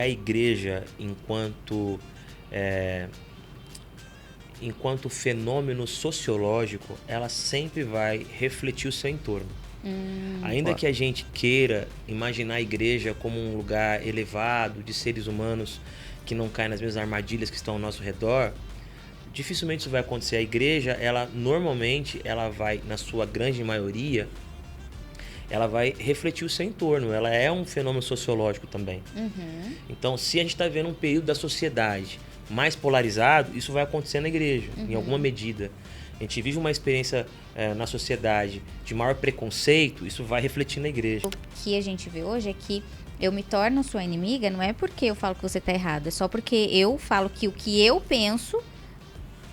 A igreja, enquanto fenômeno sociológico, ela sempre vai refletir o seu entorno. Ainda que a gente queira imaginar a igreja como um lugar elevado de seres humanos que não caem nas mesmas armadilhas que estão ao nosso redor, dificilmente isso vai acontecer. A igreja, normalmente, ela vai, na sua grande maioria, ela vai refletir o seu entorno. Ela é um fenômeno sociológico também. Então, se a gente está vivendo um período da sociedade mais polarizado, isso vai acontecer na igreja, em alguma medida. A gente vive uma experiência na sociedade de maior preconceito, isso vai refletir na igreja. O que a gente vê hoje é que eu me torno sua inimiga, não é porque eu falo que você está errado, é só porque eu falo que o que eu penso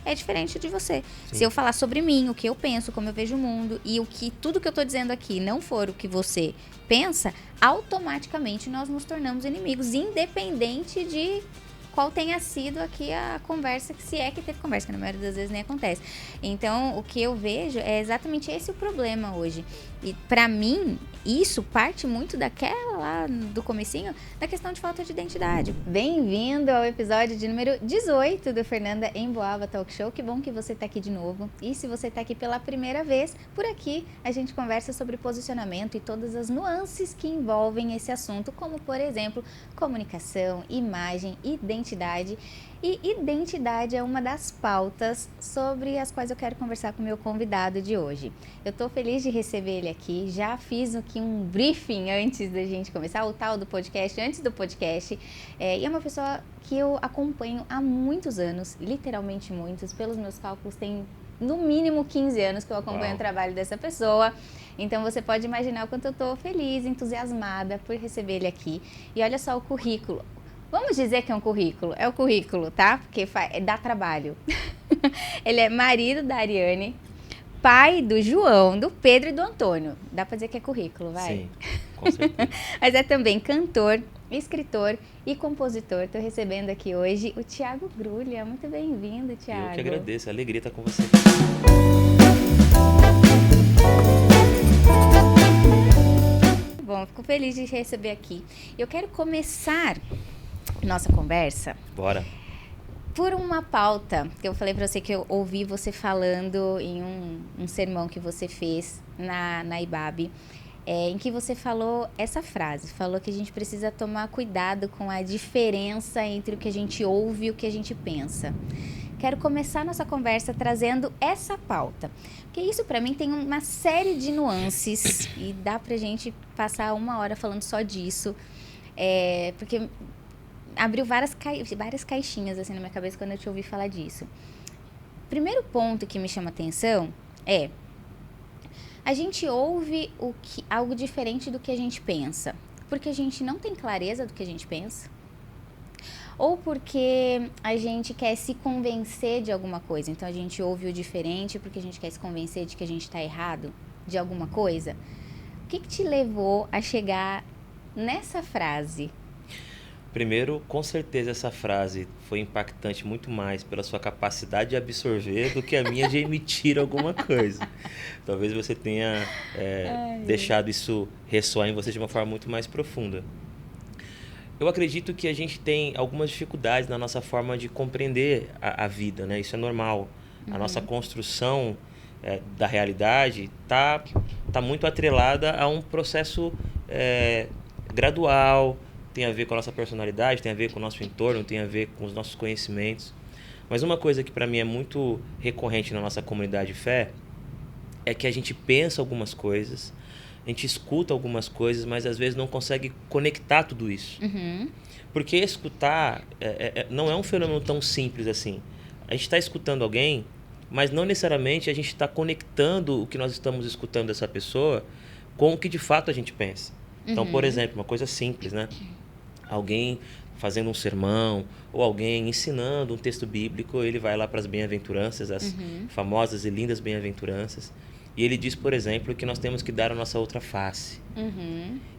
é diferente de você. Sim. Se eu falar sobre mim, o que eu penso, como eu vejo o mundo, e tudo que eu tô dizendo aqui não for o que você pensa, automaticamente nós nos tornamos inimigos, independente de qual tenha sido aqui a conversa, que se é que teve conversa, que na maioria das vezes nem acontece. Então, o que eu vejo é exatamente esse o problema hoje. E pra mim, isso parte muito daquela lá do comecinho, da questão de falta de identidade. Bem-vindo ao episódio de número 18 do Fernanda Emboava Talk Show. Que bom que você tá aqui de novo. E se você tá aqui pela primeira vez, por aqui a gente conversa sobre posicionamento e todas as nuances que envolvem esse assunto, como, por exemplo, comunicação, imagem, identidade. E identidade é uma das pautas sobre as quais eu quero conversar com o meu convidado de hoje. Eu estou feliz de receber ele aqui, já fiz aqui um briefing antes da gente começar, o tal do podcast, antes do podcast, e é uma pessoa que eu acompanho há muitos anos, literalmente muitos, pelos meus cálculos tem no mínimo 15 anos que eu acompanho o trabalho dessa pessoa. Então você pode imaginar o quanto eu estou feliz, entusiasmada por receber ele aqui. E olha só o currículo. Vamos dizer que é um currículo, é o currículo, tá? Porque dá trabalho. Ele é marido da Ariane, pai do João, do Pedro e do Antônio. Dá pra dizer que é currículo, vai? Sim, com certeza. Mas é também cantor, escritor e compositor. Estou recebendo aqui hoje o Thiago Grulha. Muito bem-vindo, Thiago. Eu que agradeço, a alegria estar com você. Bom, fico feliz de te receber aqui. Eu quero começar nossa conversa. Bora. Por uma pauta que eu falei pra você, que eu ouvi você falando em um sermão que você fez na IBAB, em que você falou essa frase, falou que a gente precisa tomar cuidado com a diferença entre o que a gente ouve e o que a gente pensa. Quero começar nossa conversa trazendo essa pauta, porque isso pra mim tem uma série de nuances e dá pra gente passar 1 hora falando só disso, porque abriu várias caixinhas assim na minha cabeça quando eu te ouvi falar disso. Primeiro ponto que me chama atenção é: a gente ouve algo diferente do que a gente pensa, porque a gente não tem clareza do que a gente pensa, ou porque a gente quer se convencer de alguma coisa. Então a gente ouve o diferente porque a gente quer se convencer de que a gente está errado de alguma coisa. O que te levou a chegar nessa frase? Primeiro, com certeza essa frase foi impactante muito mais pela sua capacidade de absorver do que a minha de emitir alguma coisa. Talvez você tenha deixado isso ressoar em você de uma forma muito mais profunda. Eu acredito que a gente tem algumas dificuldades na nossa forma de compreender a vida, né? Isso é normal. A nossa construção da realidade tá muito atrelada a um processo gradual. Tem a ver com a nossa personalidade, tem a ver com o nosso entorno, tem a ver com os nossos conhecimentos. Mas uma coisa que para mim é muito recorrente na nossa comunidade de fé é que a gente pensa algumas coisas, a gente escuta algumas coisas, mas às vezes não consegue conectar tudo isso. Porque escutar não é um fenômeno tão simples assim. A gente está escutando alguém, mas não necessariamente a gente está conectando o que nós estamos escutando dessa pessoa com o que de fato a gente pensa. Então, por exemplo, uma coisa simples, né? Alguém fazendo um sermão ou alguém ensinando um texto bíblico, ele vai lá para as bem-aventuranças, as famosas e lindas bem-aventuranças, e ele diz, por exemplo, que nós temos que dar a nossa outra face.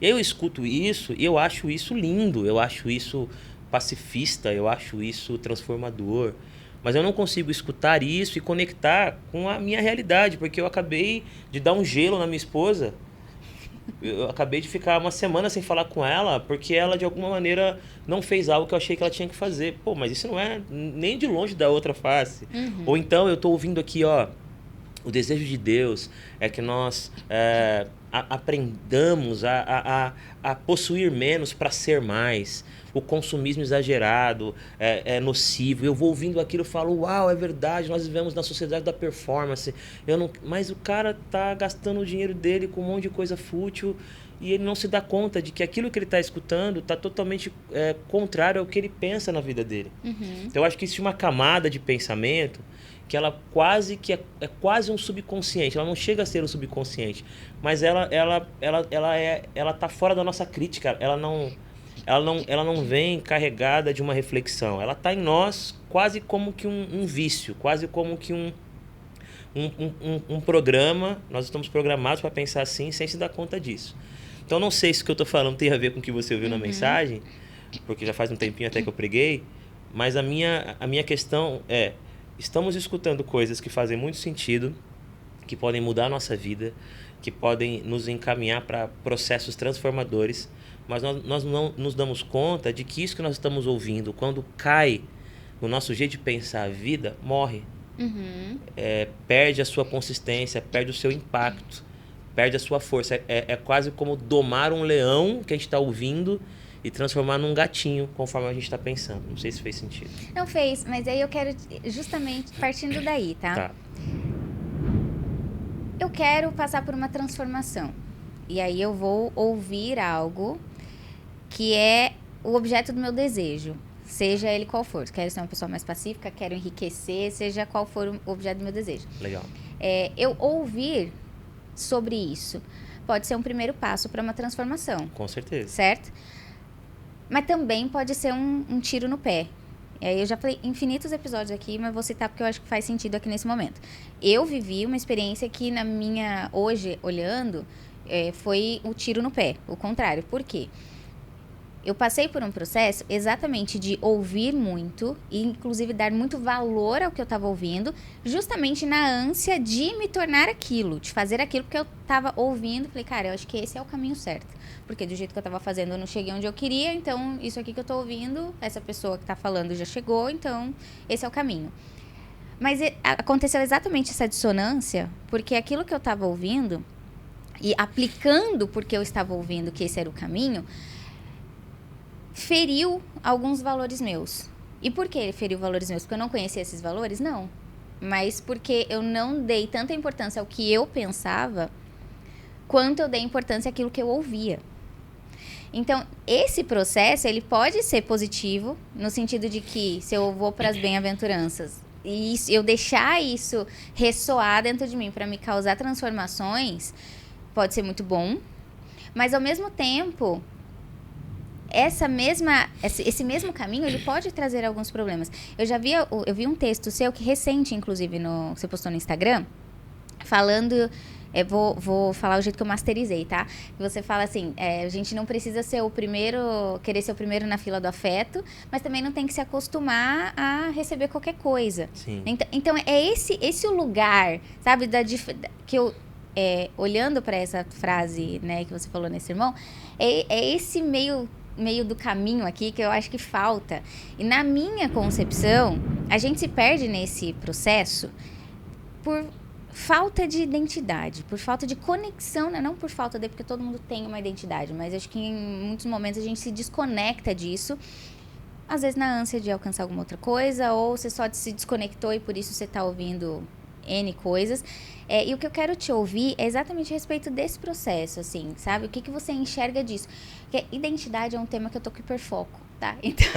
E aí eu escuto isso e eu acho isso lindo, eu acho isso pacifista, eu acho isso transformador, mas eu não consigo escutar isso e conectar com a minha realidade, porque eu acabei de dar um gelo na minha esposa Eu acabei de ficar uma semana sem falar com ela porque ela, de alguma maneira, não fez algo que eu achei que ela tinha que fazer. Pô, mas isso não é nem de longe da outra face. Ou então eu tô ouvindo aqui, ó, o desejo de Deus é que nós aprendamos a possuir menos para ser mais. O consumismo exagerado é nocivo. Eu vou ouvindo aquilo e falo, uau, é verdade, nós vivemos na sociedade da performance. Mas o cara tá gastando o dinheiro dele com um monte de coisa fútil e ele não se dá conta de que aquilo que ele está escutando está totalmente contrário ao que ele pensa na vida dele. Então eu acho que existe uma camada de pensamento que ela é quase um subconsciente. Ela não chega a ser um subconsciente, mas ela tá fora da nossa crítica. Ela não vem carregada de uma reflexão. Ela está em nós quase como que um vício, quase como que um programa. Nós estamos programados para pensar assim sem se dar conta disso. Então não sei se o que eu estou falando tem a ver com o que você ouviu na mensagem, porque já faz um tempinho até que eu preguei, mas a minha questão é: estamos escutando coisas que fazem muito sentido, que podem mudar a nossa vida, que podem nos encaminhar para processos transformadores, mas nós não nos damos conta de que isso que nós estamos ouvindo, quando cai no nosso jeito de pensar a vida, morre. Perde a sua consistência, perde o seu impacto, perde a sua força. É quase como domar um leão que a gente está ouvindo e transformar num gatinho, conforme a gente está pensando. Não sei se fez sentido. Não fez, mas aí eu quero justamente partindo daí, tá? Eu quero passar por uma transformação. E aí eu vou ouvir algo que é o objeto do meu desejo. Seja ele qual for. Quero ser uma pessoa mais pacífica, quero enriquecer, seja qual for o objeto do meu desejo. Legal. Eu ouvir sobre isso pode ser um primeiro passo para uma transformação. Com certeza. Certo? Mas também pode ser um tiro no pé. Eu já falei infinitos episódios aqui, mas vou citar porque eu acho que faz sentido aqui nesse momento. Eu vivi uma experiência que hoje, olhando, foi o tiro no pé. O contrário. Por quê? Eu passei por um processo exatamente de ouvir muito e, inclusive, dar muito valor ao que eu estava ouvindo, justamente na ânsia de me tornar aquilo, de fazer aquilo que eu estava ouvindo. Falei, cara, eu acho que esse é o caminho certo. Porque do jeito que eu estava fazendo, eu não cheguei onde eu queria, então isso aqui que eu estou ouvindo, essa pessoa que está falando já chegou, então esse é o caminho. Mas aconteceu exatamente essa dissonância, porque aquilo que eu estava ouvindo e aplicando porque eu estava ouvindo que esse era o caminho, feriu alguns valores meus. E por que ele feriu valores meus? Porque eu não conhecia esses valores? Não. Mas porque eu não dei tanta importância ao que eu pensava, quanto eu dei importância àquilo que eu ouvia. Então, esse processo, ele pode ser positivo, no sentido de que, se eu vou para as bem-aventuranças, e eu deixar isso ressoar dentro de mim para me causar transformações, pode ser muito bom. Mas, ao mesmo tempo, esse mesmo caminho, ele pode trazer alguns problemas. Eu vi um texto seu, que recente, inclusive, que você postou no Instagram, falando... vou falar o jeito que eu masterizei, tá? Você fala assim, a gente não precisa ser o primeiro, querer ser o primeiro na fila do afeto, mas também não tem que se acostumar a receber qualquer coisa. Sim. Então é esse o lugar, sabe? Que eu, olhando para essa frase, né, que você falou nesse sermão, é esse meio do caminho aqui que eu acho que falta. E na minha concepção, a gente se perde nesse processo por falta de identidade, por falta de conexão, né? Não por falta de, porque todo mundo tem uma identidade, mas acho que em muitos momentos a gente se desconecta disso, às vezes na ânsia de alcançar alguma outra coisa, ou você só se desconectou e por isso você está ouvindo N coisas. E o que eu quero te ouvir é exatamente a respeito desse processo, assim, sabe? O que você enxerga disso? Porque identidade é um tema que eu tô com hiperfoco, tá? Então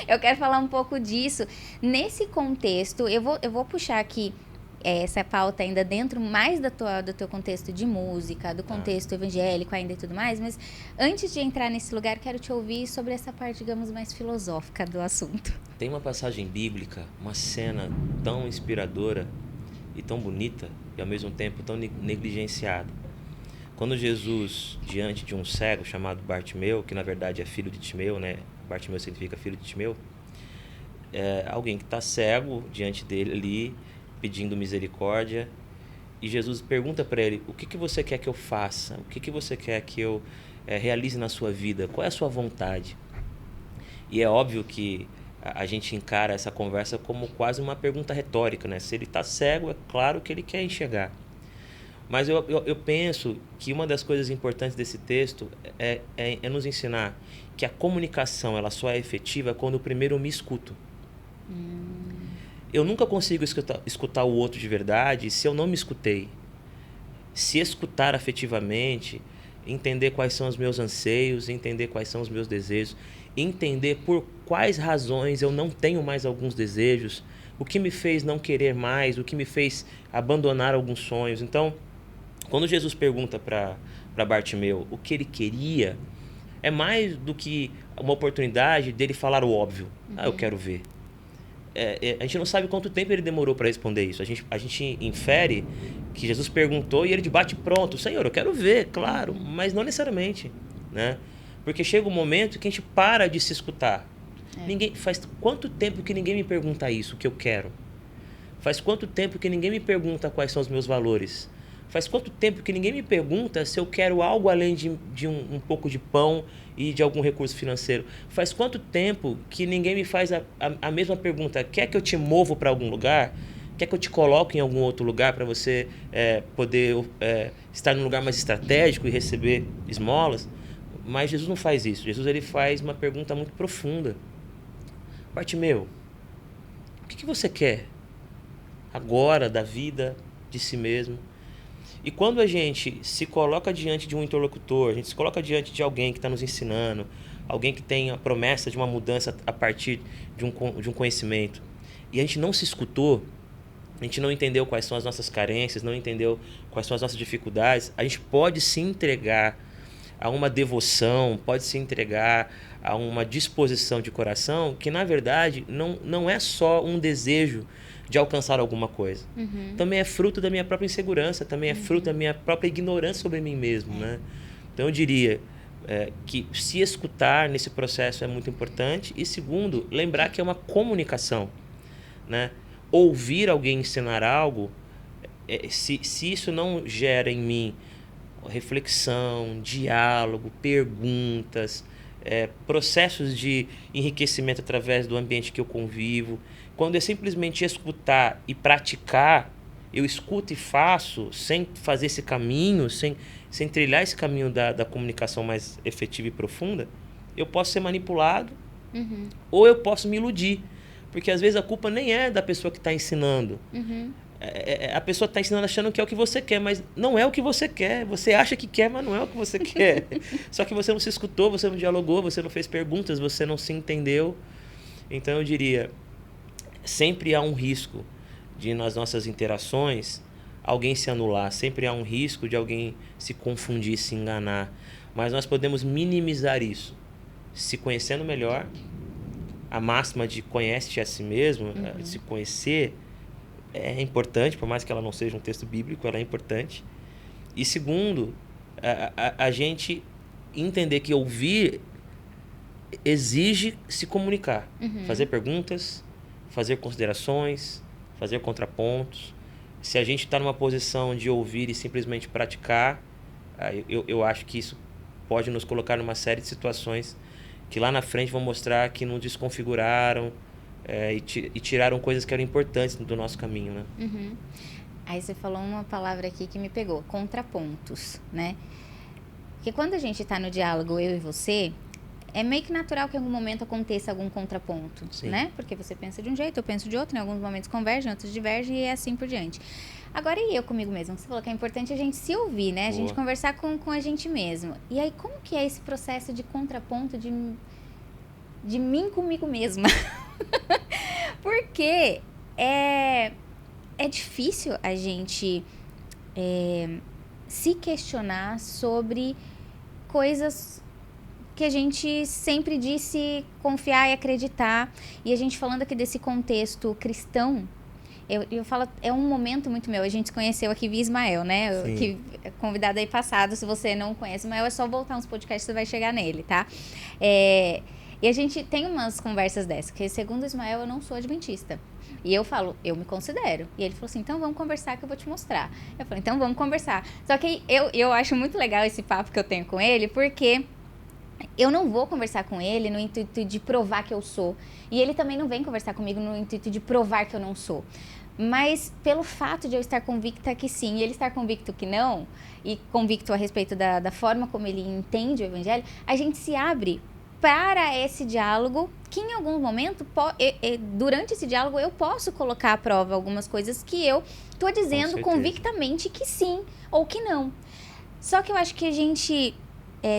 eu quero falar um pouco disso. Nesse contexto, eu vou puxar aqui essa pauta ainda dentro mais do teu contexto de música, do contexto evangélico ainda e tudo mais, mas antes de entrar nesse lugar, quero te ouvir sobre essa parte, digamos, mais filosófica do assunto. Tem uma passagem bíblica, uma cena tão inspiradora e tão bonita, e ao mesmo tempo tão negligenciada. Quando Jesus, diante de um cego chamado Bartimeu, que na verdade é filho de Timeu, né? Bartimeu significa filho de Timeu, alguém que está cego diante dele ali, pedindo misericórdia, e Jesus pergunta para ele, o que você quer que eu faça? O que você quer que eu realize na sua vida? Qual é a sua vontade? E é óbvio que a gente encara essa conversa como quase uma pergunta retórica, né? Se ele está cego, é claro que ele quer enxergar. Mas eu penso que uma das coisas importantes desse texto é nos ensinar que a comunicação ela só é efetiva quando primeiro eu me escuto. Eu nunca consigo escutar o outro de verdade se eu não me escutei. Se escutar afetivamente, entender quais são os meus anseios, entender quais são os meus desejos, entender por quais razões eu não tenho mais alguns desejos, o que me fez não querer mais, o que me fez abandonar alguns sonhos. Então, quando Jesus pergunta para Bartimeu o que ele queria, é mais do que uma oportunidade dele falar o óbvio. Eu quero ver. A gente não sabe quanto tempo ele demorou para responder isso. A gente infere que Jesus perguntou e ele de bate pronto. Senhor, eu quero ver, claro, mas não necessariamente, né? Porque chega um momento que a gente para de se escutar. Faz quanto tempo que ninguém me pergunta isso, o que eu quero? Faz quanto tempo que ninguém me pergunta quais são os meus valores? Faz quanto tempo que ninguém me pergunta se eu quero algo além de um pouco de pão e de algum recurso financeiro? Faz quanto tempo que ninguém me faz a mesma pergunta? Quer que eu te movo para algum lugar? Quer que eu te coloque em algum outro lugar para você poder estar num lugar mais estratégico e receber esmolas? Mas Jesus não faz isso. Jesus ele faz uma pergunta muito profunda. Bartimeu, o que você quer agora da vida, de si mesmo? E quando a gente se coloca diante de um interlocutor, a gente se coloca diante de alguém que está nos ensinando, alguém que tem a promessa de uma mudança a partir de um conhecimento, e a gente não se escutou, a gente não entendeu quais são as nossas carências, não entendeu quais são as nossas dificuldades, a gente pode se entregar a uma devoção, pode se entregar a uma disposição de coração que, na verdade, não é só um desejo de alcançar alguma coisa. Também é fruto da minha própria insegurança, também é fruto da minha própria ignorância sobre mim mesmo, né? Então, eu diria que se escutar nesse processo é muito importante. E, segundo, lembrar que é uma comunicação, né? Ouvir alguém ensinar algo, se isso não gera em mim reflexão, diálogo, perguntas, processos de enriquecimento através do ambiente que eu convivo. Quando é simplesmente escutar e praticar, eu escuto e faço sem fazer esse caminho, sem trilhar esse caminho da comunicação mais efetiva e profunda, eu posso ser manipulado ou eu posso me iludir. Porque às vezes a culpa nem é da pessoa que está ensinando. A pessoa está ensinando achando que é o que você quer, mas não é o que você quer. Você acha que quer, mas não é o que você quer. Só que você não se escutou, você não dialogou, você não fez perguntas, você não se entendeu. Então eu diria, sempre há um risco de nas nossas interações alguém se anular, sempre há um risco de alguém se confundir, se enganar. Mas nós podemos minimizar isso, se conhecendo melhor. A máxima de conhece-te a si mesmo, se conhecer, é importante, por mais que ela não seja um texto bíblico, ela é importante. E segundo, a gente entender que ouvir exige se comunicar, fazer perguntas, fazer considerações, fazer contrapontos. Se a gente está numa posição de ouvir e simplesmente praticar, eu acho que isso pode nos colocar numa série de situações que lá na frente vão mostrar que nos desconfiguraram e tiraram coisas que eram importantes do nosso caminho, né? Aí você falou uma palavra aqui que me pegou, contrapontos, né? Porque quando a gente está no diálogo, eu e você, é meio que natural que em algum momento aconteça algum contraponto, né? Porque você pensa de um jeito, eu penso de outro, em alguns momentos convergem, outros divergem e é assim por diante. Agora, e eu comigo mesmo? Você falou que é importante a gente se ouvir, né? A gente conversar com a gente mesmo. E aí, como que é esse processo de contraponto de mim comigo mesma? Porque é difícil a gente se questionar sobre coisas que a gente sempre disse confiar e acreditar. E a gente falando aqui desse contexto cristão, eu falo, é um momento muito meu. A gente se conheceu aqui via Ismael, né? Que convidado aí passado. Se você não conhece Ismael, é só voltar uns podcasts, você vai chegar nele, tá? E a gente tem umas conversas dessas, que segundo o Ismael eu não sou adventista. E eu falo, eu me considero. E ele falou assim, então vamos conversar que eu vou te mostrar. Eu falei, então vamos conversar. Só que eu acho muito legal esse papo que eu tenho com ele, porque eu não vou conversar com ele no intuito de provar que eu sou. E ele também não vem conversar comigo no intuito de provar que eu não sou. Mas pelo fato de eu estar convicta que sim, e ele estar convicto que não, e convicto a respeito da forma como ele entende o evangelho, a gente se abre para esse diálogo, que em algum momento, durante esse diálogo, eu posso colocar à prova algumas coisas que eu estou dizendo convictamente que sim ou que não. Só que eu acho que a gente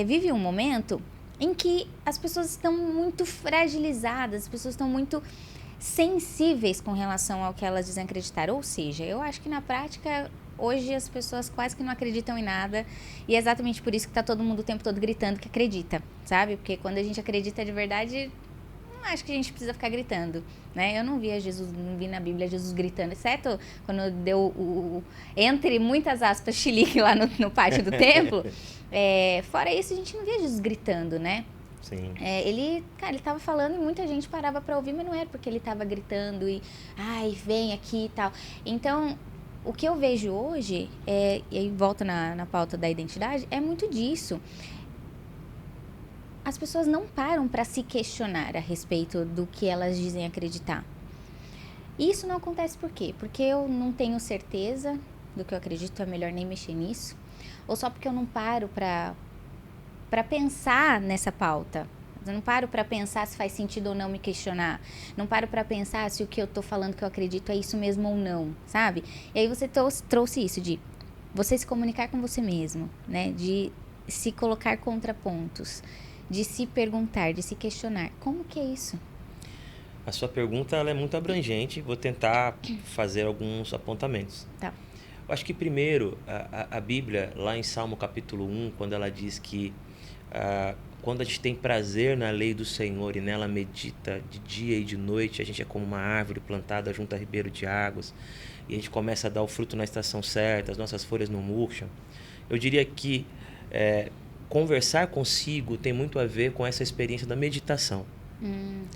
vive um momento em que as pessoas estão muito fragilizadas, as pessoas estão muito sensíveis com relação ao que elas dizem acreditar. Ou seja, eu acho que na prática, hoje as pessoas quase que não acreditam em nada. E é exatamente por isso que tá todo mundo o tempo todo gritando que acredita, sabe? Porque quando a gente acredita de verdade, não acho que a gente precisa ficar gritando, né? Eu não vi na Bíblia Jesus gritando, exceto quando deu entre muitas aspas, chilique lá no pátio do templo. Fora isso, a gente não via Jesus gritando, né? Sim. Ele tava falando e muita gente parava pra ouvir, mas não era porque ele tava gritando e, ai, vem aqui e tal. Então, o que eu vejo hoje, e aí volta na pauta da identidade, é muito disso. As pessoas não param para se questionar a respeito do que elas dizem acreditar. E isso não acontece por quê? Porque eu não tenho certeza do que eu acredito, é melhor nem mexer nisso. Ou só porque eu não paro para pensar nessa pauta. Eu não paro para pensar se faz sentido ou não me questionar. Não paro para pensar se o que eu tô falando que eu acredito é isso mesmo ou não, sabe? E aí você trouxe isso de você se comunicar com você mesmo, né? De se colocar contrapontos, de se perguntar, de se questionar. Como que é isso? A sua pergunta ela é muito abrangente. Vou tentar fazer alguns apontamentos. Tá. Eu acho que primeiro, a Bíblia, lá em Salmo capítulo 1, quando ela diz que quando a gente tem prazer na lei do Senhor e nela medita de dia e de noite, a gente é como uma árvore plantada junto a ribeiro de águas, e a gente começa a dar o fruto na estação certa, as nossas folhas não murcham. Eu diria que conversar consigo tem muito a ver com essa experiência da meditação.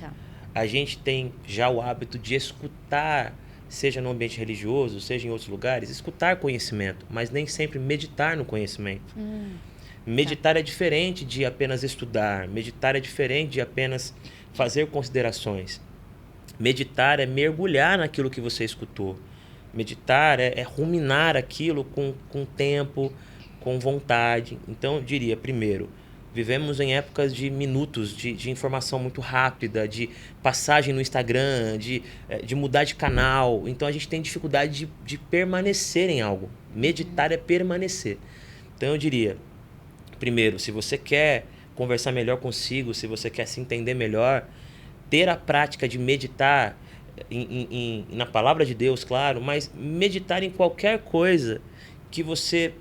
Tá. A gente tem já o hábito de escutar, seja no ambiente religioso, seja em outros lugares, escutar conhecimento, mas nem sempre meditar no conhecimento. Meditar é diferente de apenas estudar. Meditar é diferente de apenas fazer considerações. Meditar é mergulhar naquilo que você escutou. Meditar é ruminar aquilo com tempo, com vontade. Então, eu diria, primeiro, vivemos em épocas de minutos, de informação muito rápida, de passagem no Instagram, de mudar de canal. Então, a gente tem dificuldade de permanecer em algo. Meditar é permanecer. Então, eu diria, primeiro, se você quer conversar melhor consigo, se você quer se entender melhor, ter a prática de meditar na palavra de Deus, claro, mas meditar em qualquer coisa que você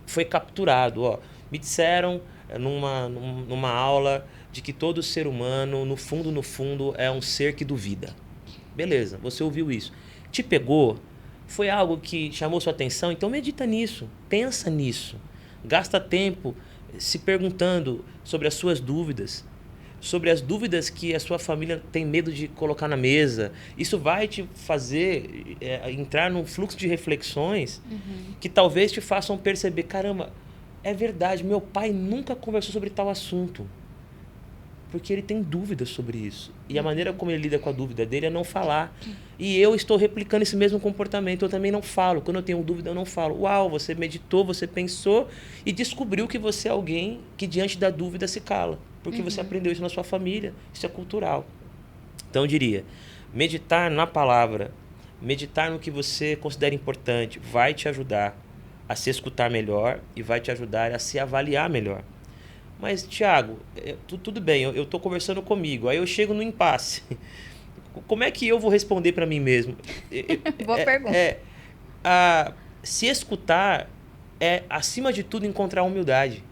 foi capturado. Me disseram numa aula de que todo ser humano, no fundo, é um ser que duvida. Beleza, você ouviu isso. Te pegou? Foi algo que chamou sua atenção? Então medita nisso, pensa nisso. Gasta tempo se perguntando sobre as suas dúvidas, sobre as dúvidas que a sua família tem medo de colocar na mesa. Isso vai te fazer entrar num fluxo de reflexões que talvez te façam perceber, caramba, é verdade, meu pai nunca conversou sobre tal assunto, porque ele tem dúvidas sobre isso. E a maneira como ele lida com a dúvida dele é não falar. E eu estou replicando esse mesmo comportamento, eu também não falo. Quando eu tenho dúvida, eu não falo. Uau, você meditou, você pensou e descobriu que você é alguém que diante da dúvida se cala. Porque você aprendeu isso na sua família, isso é cultural. Então eu diria, meditar na palavra, meditar no que você considera importante, vai te ajudar a se escutar melhor e vai te ajudar a se avaliar melhor. Mas, Thiago, tudo bem, eu estou conversando comigo, aí eu chego no impasse. Como é que eu vou responder para mim mesmo? Boa pergunta. Se escutar é, acima de tudo, encontrar humildade.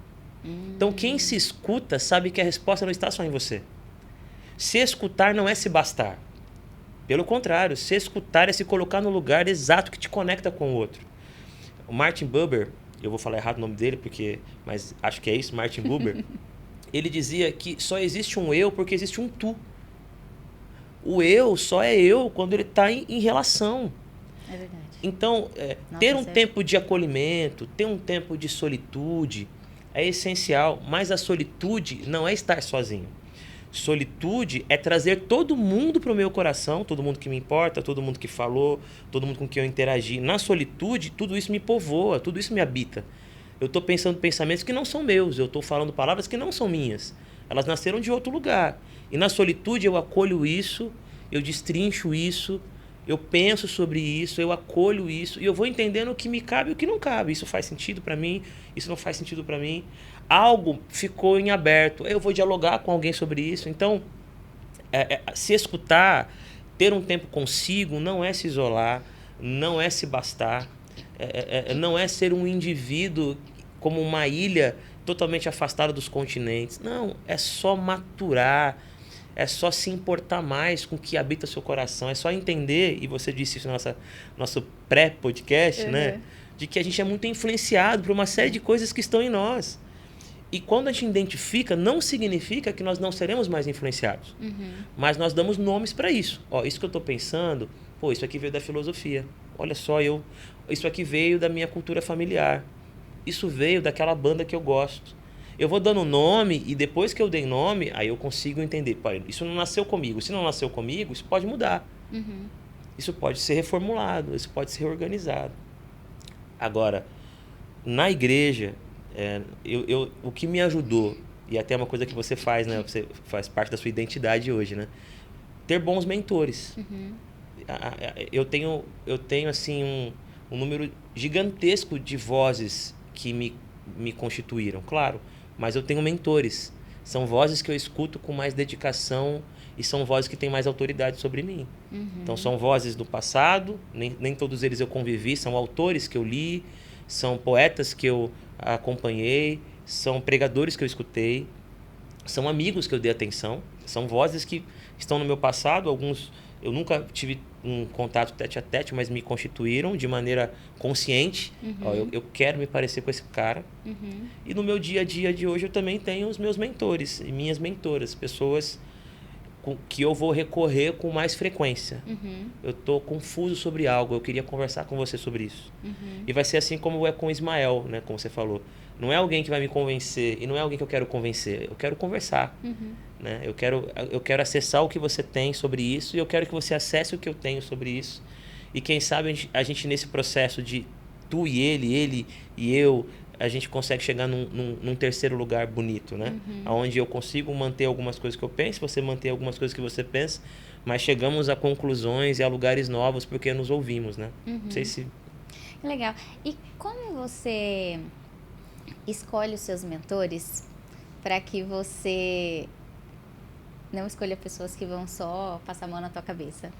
Então, quem se escuta sabe que a resposta não está só em você. Se escutar não é se bastar. Pelo contrário, se escutar é se colocar no lugar exato que te conecta com o outro. O Martin Buber, eu vou falar errado o nome dele, mas acho que é isso, Martin Buber, ele dizia que só existe um eu porque existe um tu. O eu só é eu quando ele está em relação. É verdade. Então, Nossa, ter um sério? tempo de acolhimento, ter um tempo de solitude é essencial, mas a solitude não é estar sozinho. Solitude é trazer todo mundo para o meu coração, todo mundo que me importa, todo mundo que falou, todo mundo com quem eu interagi. Na solitude, tudo isso me povoa, tudo isso me habita. Eu estou pensando pensamentos que não são meus, eu estou falando palavras que não são minhas. Elas nasceram de outro lugar. E na solitude eu acolho isso, eu destrincho isso, eu penso sobre isso, eu acolho isso e eu vou entendendo o que me cabe e o que não cabe. Isso faz sentido para mim, isso não faz sentido para mim. Algo ficou em aberto, eu vou dialogar com alguém sobre isso. Então, se escutar, ter um tempo consigo, não é se isolar, não é se bastar, não é ser um indivíduo como uma ilha totalmente afastada dos continentes. Não, é só maturar, é só se importar mais com o que habita seu coração, é só entender, e você disse isso no nosso pré-podcast, né? De que a gente é muito influenciado por uma série de coisas que estão em nós. E quando a gente identifica, não significa que nós não seremos mais influenciados. Mas nós damos nomes para isso. Ó, isso que eu estou pensando, pô, isso aqui veio da filosofia. Olha só, isso aqui veio da minha cultura familiar. Isso veio daquela banda que eu gosto. Eu vou dando nome e depois que eu dei nome, aí eu consigo entender. Pô, isso não nasceu comigo. Se não nasceu comigo, isso pode mudar. Isso pode ser reformulado, isso pode ser reorganizado. Agora, na igreja, o que me ajudou, e até uma coisa que você faz, né? Você faz parte da sua identidade hoje, né? Ter bons mentores. Eu tenho assim, um número gigantesco de vozes que me constituíram, claro. Mas eu tenho mentores. São vozes que eu escuto com mais dedicação e são vozes que têm mais autoridade sobre mim. Então, são vozes do passado, nem todos eles eu convivi, são autores que eu li, são poetas que eu acompanhei, são pregadores que eu escutei, são amigos que eu dei atenção, são vozes que estão no meu passado, alguns eu nunca tive um contato tete a tete, mas me constituíram de maneira consciente. Ó, eu quero me parecer com esse cara. E no meu dia a dia de hoje eu também tenho os meus mentores e minhas mentoras, pessoas que eu vou recorrer com mais frequência. Eu estou confuso sobre algo, eu queria conversar com você sobre isso. E vai ser assim como é com Ismael, né, como você falou. Não é alguém que vai me convencer e não é alguém que eu quero convencer, eu quero conversar. Né? Eu quero acessar o que você tem sobre isso e eu quero que você acesse o que eu tenho sobre isso. E quem sabe a gente nesse processo de tu e ele e eu, a gente consegue chegar num terceiro lugar bonito, né? Onde eu consigo manter algumas coisas que eu penso, você manter algumas coisas que você pensa, mas chegamos a conclusões e a lugares novos porque nos ouvimos, né? Não sei se... Legal. E como você escolhe os seus mentores para que você não escolha pessoas que vão só passar a mão na tua cabeça?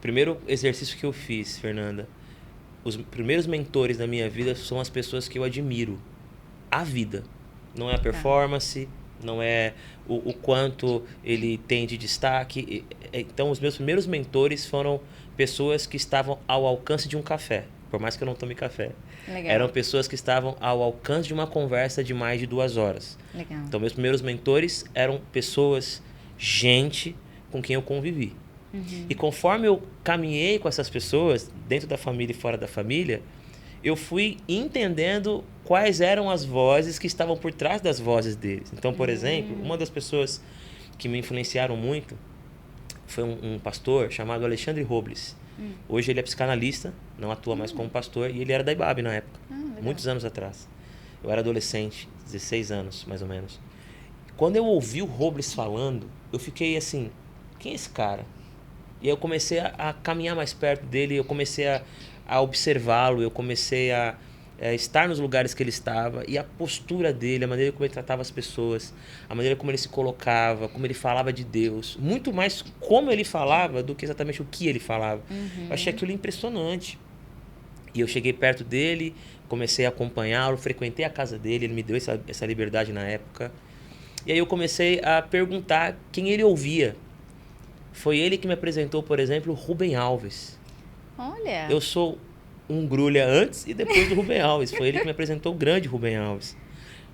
Primeiro exercício que eu fiz, Fernanda, os primeiros mentores da minha vida são as pessoas que eu admiro. A vida. Não é a performance, não é o quanto ele tem de destaque. Então, os meus primeiros mentores foram pessoas que estavam ao alcance de um café, por mais que eu não tome café. Legal. Eram pessoas que estavam ao alcance de uma conversa de mais de 2 horas. Legal. Então, meus primeiros mentores eram pessoas, gente com quem eu convivi. E conforme eu caminhei com essas pessoas, dentro da família e fora da família, eu fui entendendo quais eram as vozes que estavam por trás das vozes deles. Então, por exemplo, uma das pessoas que me influenciaram muito foi um pastor chamado Alexandre Robles. Hoje ele é psicanalista, não atua mais como pastor, e ele era da IBAB na época, muitos anos atrás. Eu era adolescente, 16 anos, mais ou menos. Quando eu ouvi o Robles falando, eu fiquei assim, quem é esse cara? E aí eu comecei a caminhar mais perto dele, eu comecei a observá-lo, eu comecei a estar nos lugares que ele estava, e a postura dele, a maneira como ele tratava as pessoas, a maneira como ele se colocava, como ele falava de Deus, muito mais como ele falava do que exatamente o que ele falava. Eu achei aquilo impressionante. E eu cheguei perto dele, comecei a acompanhá-lo, frequentei a casa dele, ele me deu essa liberdade na época. E aí eu comecei a perguntar quem ele ouvia. Foi ele que me apresentou, por exemplo, o Rubem Alves. Olha! Eu sou um grulha antes e depois do Rubem Alves. Foi ele que me apresentou o grande Rubem Alves.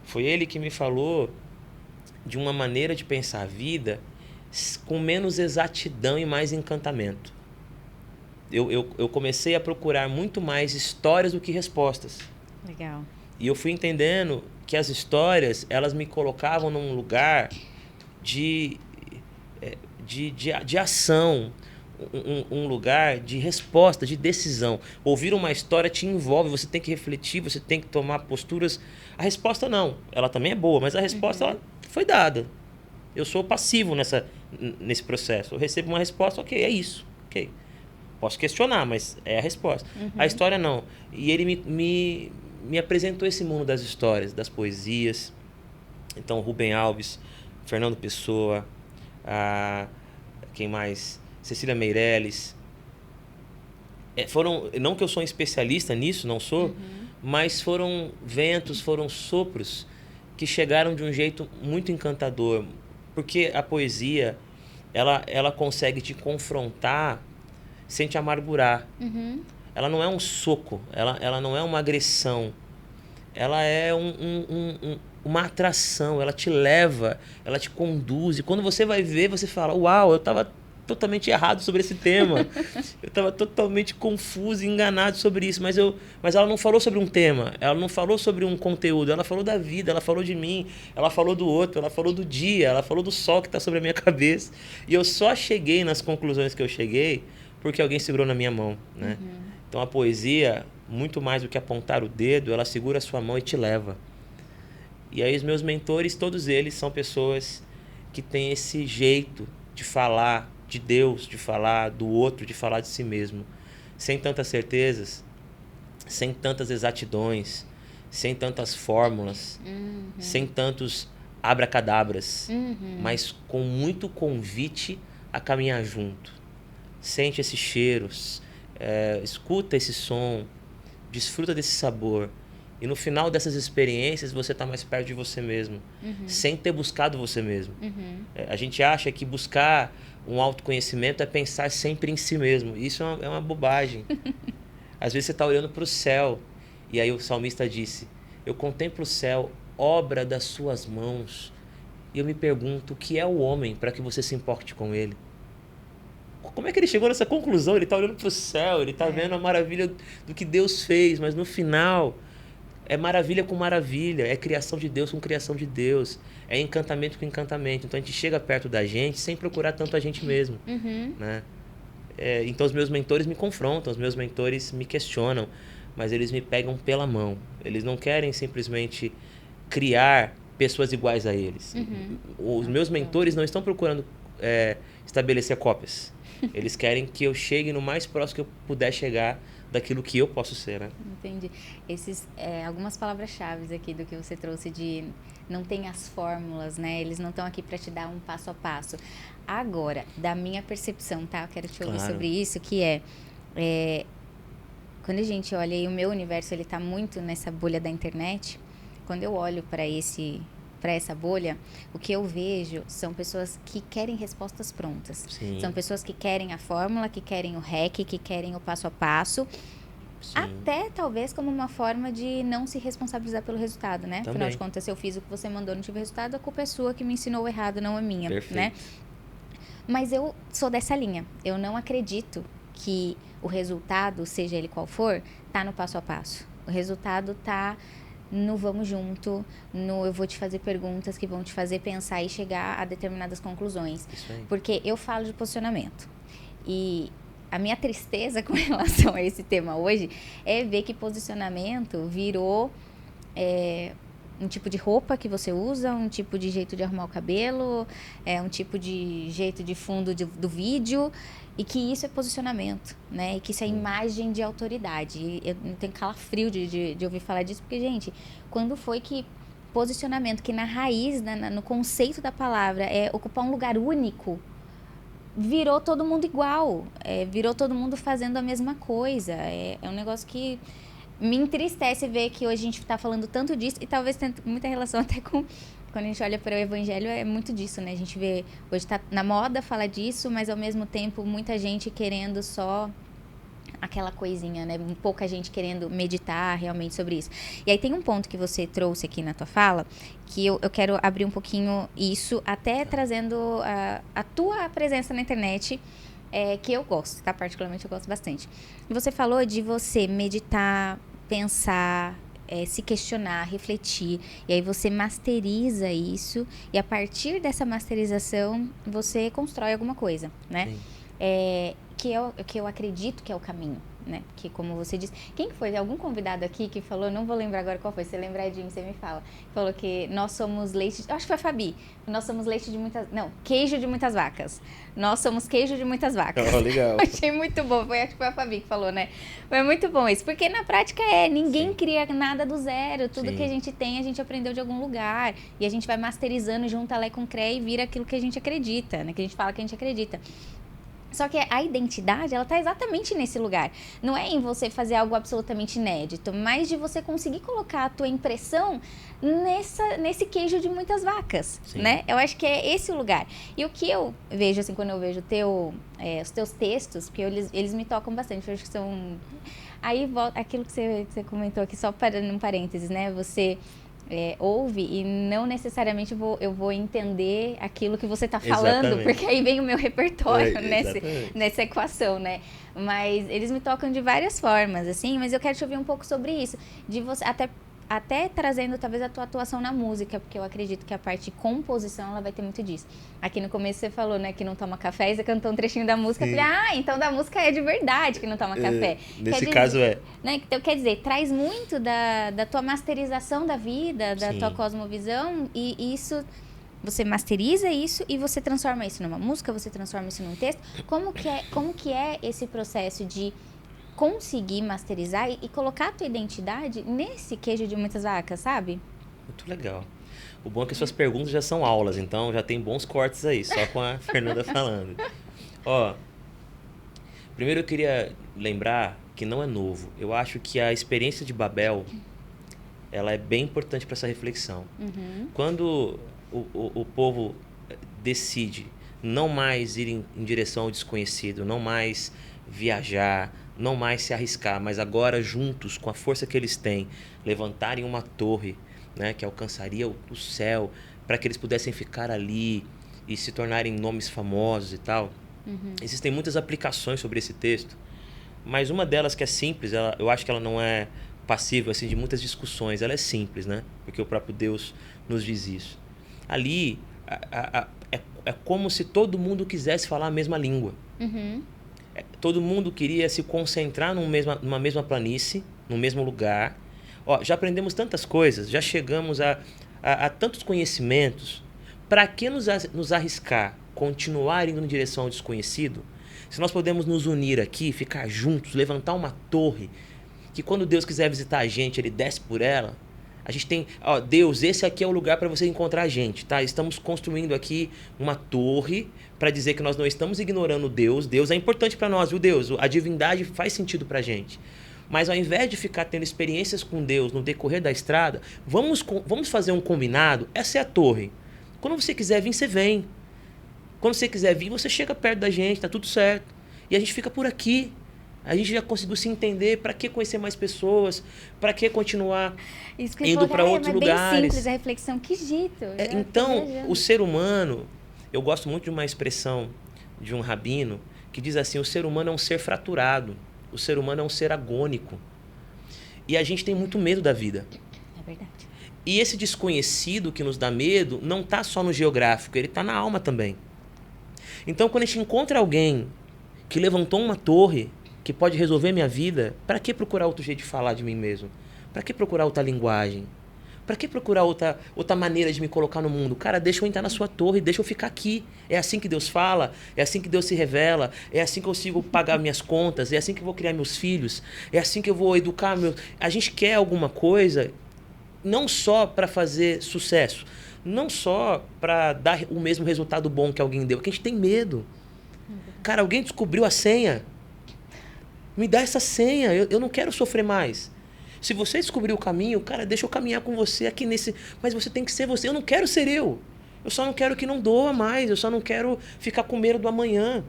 Foi ele que me falou de uma maneira de pensar a vida com menos exatidão e mais encantamento. Eu comecei a procurar muito mais histórias do que respostas. Legal. E eu fui entendendo que as histórias, elas me colocavam num lugar de ação, um lugar de resposta, de decisão. Ouvir uma história te envolve, você tem que refletir, você tem que tomar posturas. A resposta não, ela também é boa, mas a resposta ela foi dada. Eu sou passivo nesse processo. Eu recebo uma resposta, ok, é isso, ok. Posso questionar, mas é a resposta. A história não. E ele me apresentou esse mundo das histórias, das poesias. Então, Rubem Alves, Fernando Pessoa, quem mais? Cecília Meirelles. Não que eu sou um especialista nisso, não sou, mas foram ventos, foram sopros que chegaram de um jeito muito encantador. Porque a poesia, ela consegue te confrontar sem te amargurar. Ela não é um soco, ela não é uma agressão. Ela é uma atração, ela te leva, ela te conduz. E quando você vai ver, você fala, uau, eu estava totalmente errado sobre esse tema. Eu estava totalmente confuso e enganado sobre isso. Mas ela não falou sobre um tema, ela não falou sobre um conteúdo, ela falou da vida, ela falou de mim, ela falou do outro, ela falou do dia, ela falou do sol que está sobre a minha cabeça. E eu só cheguei nas conclusões que eu cheguei porque alguém segurou na minha mão, né? Então a poesia, muito mais do que apontar o dedo, ela segura a sua mão e te leva. E aí os meus mentores, todos eles são pessoas que têm esse jeito de falar de Deus, de falar do outro, de falar de si mesmo, sem tantas certezas, sem tantas exatidões, sem tantas fórmulas, sem tantos abracadabras, mas com muito convite a caminhar junto. Sente esses cheiros, escuta esse som, desfruta desse sabor. E no final dessas experiências, você está mais perto de você mesmo, sem ter buscado você mesmo. A gente acha que buscar um autoconhecimento é pensar sempre em si mesmo. Isso é uma bobagem. Às vezes você está olhando para o céu, e aí o salmista disse, eu contemplo o céu, obra das suas mãos, e eu me pergunto, o que é o homem para que você se importe com ele? Como é que ele chegou nessa conclusão? Ele está olhando para o céu, ele está vendo a maravilha do que Deus fez, mas no final é maravilha com maravilha, é criação de Deus com criação de Deus, é encantamento com encantamento. Então a gente chega perto da gente sem procurar tanto a gente mesmo, né? Então os meus mentores me confrontam, os meus mentores me questionam, mas eles me pegam pela mão. Eles não querem simplesmente criar pessoas iguais a eles. Os meus mentores não estão procurando estabelecer cópias. Eles querem que eu chegue no mais próximo que eu puder chegar daquilo que eu posso ser, né? Entendi. Algumas palavras-chave aqui do que você trouxe de não tem as fórmulas, né? Eles não estão aqui para te dar um passo a passo. Agora, da minha percepção, tá? Eu quero te ouvir sobre isso, que quando a gente olha, e o meu universo, ele tá muito nessa bolha da internet, quando eu olho para essa bolha, o que eu vejo são pessoas que querem respostas prontas. Sim. São pessoas que querem a fórmula, que querem o hack, que querem o passo a passo. Sim. Até talvez como uma forma de não se responsabilizar pelo resultado, né? Também. Afinal de contas, se eu fiz o que você mandou e não tive resultado, a culpa é sua que me ensinou errado, não é minha. Perfeito. Né? Mas eu sou dessa linha. Eu não acredito que o resultado, seja ele qual for, tá no passo a passo. O resultado tá no vamos junto, no eu vou te fazer perguntas que vão te fazer pensar e chegar a determinadas conclusões. Isso aí. Porque eu falo de posicionamento. E a minha tristeza com relação a esse tema hoje é ver que posicionamento virou um tipo de roupa que você usa, um tipo de jeito de arrumar o cabelo, um tipo de jeito de fundo do vídeo, e que isso é posicionamento, né? E que isso é imagem de autoridade. E eu tenho calafrio de ouvir falar disso, porque, gente, quando foi que posicionamento, que na raiz, no conceito da palavra, é ocupar um lugar único, virou todo mundo igual, virou todo mundo fazendo a mesma coisa. É um negócio que me entristece ver que hoje a gente está falando tanto disso, e talvez tenha muita relação até com... Quando a gente olha para o evangelho, é muito disso, né? A gente vê, hoje está na moda falar disso, mas ao mesmo tempo muita gente querendo só aquela coisinha, né? Pouca gente querendo meditar realmente sobre isso. E aí tem um ponto que você trouxe aqui na tua fala, que eu quero abrir um pouquinho isso, até trazendo a tua presença na internet, que eu gosto, tá? Particularmente eu gosto bastante. Você falou de você meditar, pensar, se questionar, refletir, e aí você masteriza isso, e a partir dessa masterização, você constrói alguma coisa, né? Sim. Que eu acredito que é o caminho, né? Que como você disse, quem que foi? Algum convidado aqui que falou, não vou lembrar agora qual foi, se lembrar de mim, você me fala. Falou que nós somos leite, acho que foi a Fabi, nós somos queijo de muitas vacas. Nós somos queijo de muitas vacas. Oh, legal. Achei muito bom, acho que foi a Fabi que falou, né? Foi muito bom isso, porque na prática ninguém Sim. cria nada do zero, tudo Sim. que a gente tem, a gente aprendeu de algum lugar, e a gente vai masterizando, junta Lé com Cré e vira aquilo que a gente acredita, né? Que a gente fala que a gente acredita. Só que a identidade, ela tá exatamente nesse lugar. Não é em você fazer algo absolutamente inédito, mas de você conseguir colocar a tua impressão nesse queijo de muitas vacas, Sim. né? Eu acho que é esse o lugar. E o que eu vejo, assim, quando eu vejo os teus textos, porque eles me tocam bastante, eu acho que são... Aí volta aquilo que você comentou aqui, só para um parênteses, né? Você... ouve e não necessariamente eu vou entender aquilo que você está falando, Exatamente. porque aí vem o meu repertório Exatamente. nessa equação, né? Mas eles me tocam de várias formas, assim, mas eu quero te ouvir um pouco sobre isso, de você até trazendo talvez a tua atuação na música, porque eu acredito que a parte de composição ela vai ter muito disso. Aqui no começo você falou, né, que não toma café, e você cantou um trechinho da música, eu falei, então da música é de verdade que não toma café. Nesse caso né? Então, quer dizer, traz muito da tua masterização da vida, da Sim. tua cosmovisão, e isso, você masteriza isso e você transforma isso numa música, você transforma isso num texto. Como que é esse processo de conseguir masterizar e colocar a tua identidade nesse queijo de muitas vacas, sabe? Muito legal. O bom é que suas perguntas já são aulas, então já tem bons cortes aí, só com a Fernanda falando. Ó, primeiro eu queria lembrar que não é novo. Eu acho que a experiência de Babel, ela é bem importante para essa reflexão. Uhum. Quando o povo decide não mais ir em direção ao desconhecido, não mais viajar, não mais se arriscar, mas agora juntos, com a força que eles têm, levantarem uma torre, né, que alcançaria o céu, para que eles pudessem ficar ali e se tornarem nomes famosos e tal. Uhum. Existem muitas aplicações sobre esse texto, mas uma delas que é simples, eu acho que ela não é passível assim, de muitas discussões, ela é simples, né? Porque o próprio Deus nos diz isso. Ali, é como se todo mundo quisesse falar a mesma língua. Uhum. Todo mundo queria se concentrar numa mesma planície, num mesmo lugar. Ó, já aprendemos tantas coisas, já chegamos a tantos conhecimentos. Para que nos arriscar, continuar indo em direção ao desconhecido? Se nós podemos nos unir aqui, ficar juntos, levantar uma torre, que quando Deus quiser visitar a gente, Ele desce por ela. A gente tem, ó, Deus, esse aqui é o lugar para você encontrar a gente, tá? Estamos construindo aqui uma torre para dizer que nós não estamos ignorando Deus. Deus é importante para nós, viu, Deus? A divindade faz sentido para a gente. Mas ao invés de ficar tendo experiências com Deus no decorrer da estrada, vamos fazer um combinado. Essa é a torre. Quando você quiser vir, você vem. Quando você quiser vir, você chega perto da gente, tá tudo certo. E a gente fica por aqui. A gente já conseguiu se entender. Para que conhecer mais pessoas? Para que continuar indo para outros lugares? Bem simples a reflexão, que jeito. Então, o ser humano, eu gosto muito de uma expressão de um rabino que diz assim: o ser humano é um ser fraturado, o ser humano é um ser agônico. E a gente tem muito medo da vida. É verdade. E esse desconhecido que nos dá medo não está só no geográfico, ele está na alma também. Então, quando a gente encontra alguém que levantou uma torre que pode resolver minha vida, para que procurar outro jeito de falar de mim mesmo? Para que procurar outra linguagem? Para que procurar outra maneira de me colocar no mundo? Cara, deixa eu entrar na sua torre, deixa eu ficar aqui. É assim que Deus fala, é assim que Deus se revela, é assim que eu consigo pagar minhas contas, é assim que eu vou criar meus filhos, é assim que eu vou educar meus... A gente quer alguma coisa não só para fazer sucesso, não só para dar o mesmo resultado bom que alguém deu, porque a gente tem medo. Cara, alguém descobriu a senha. Me dá essa senha, eu não quero sofrer mais. Se você descobrir o caminho, cara, deixa eu caminhar com você aqui nesse... Mas você tem que ser você, eu não quero ser eu. Eu só não quero que não doa mais, eu só não quero ficar com medo do amanhã.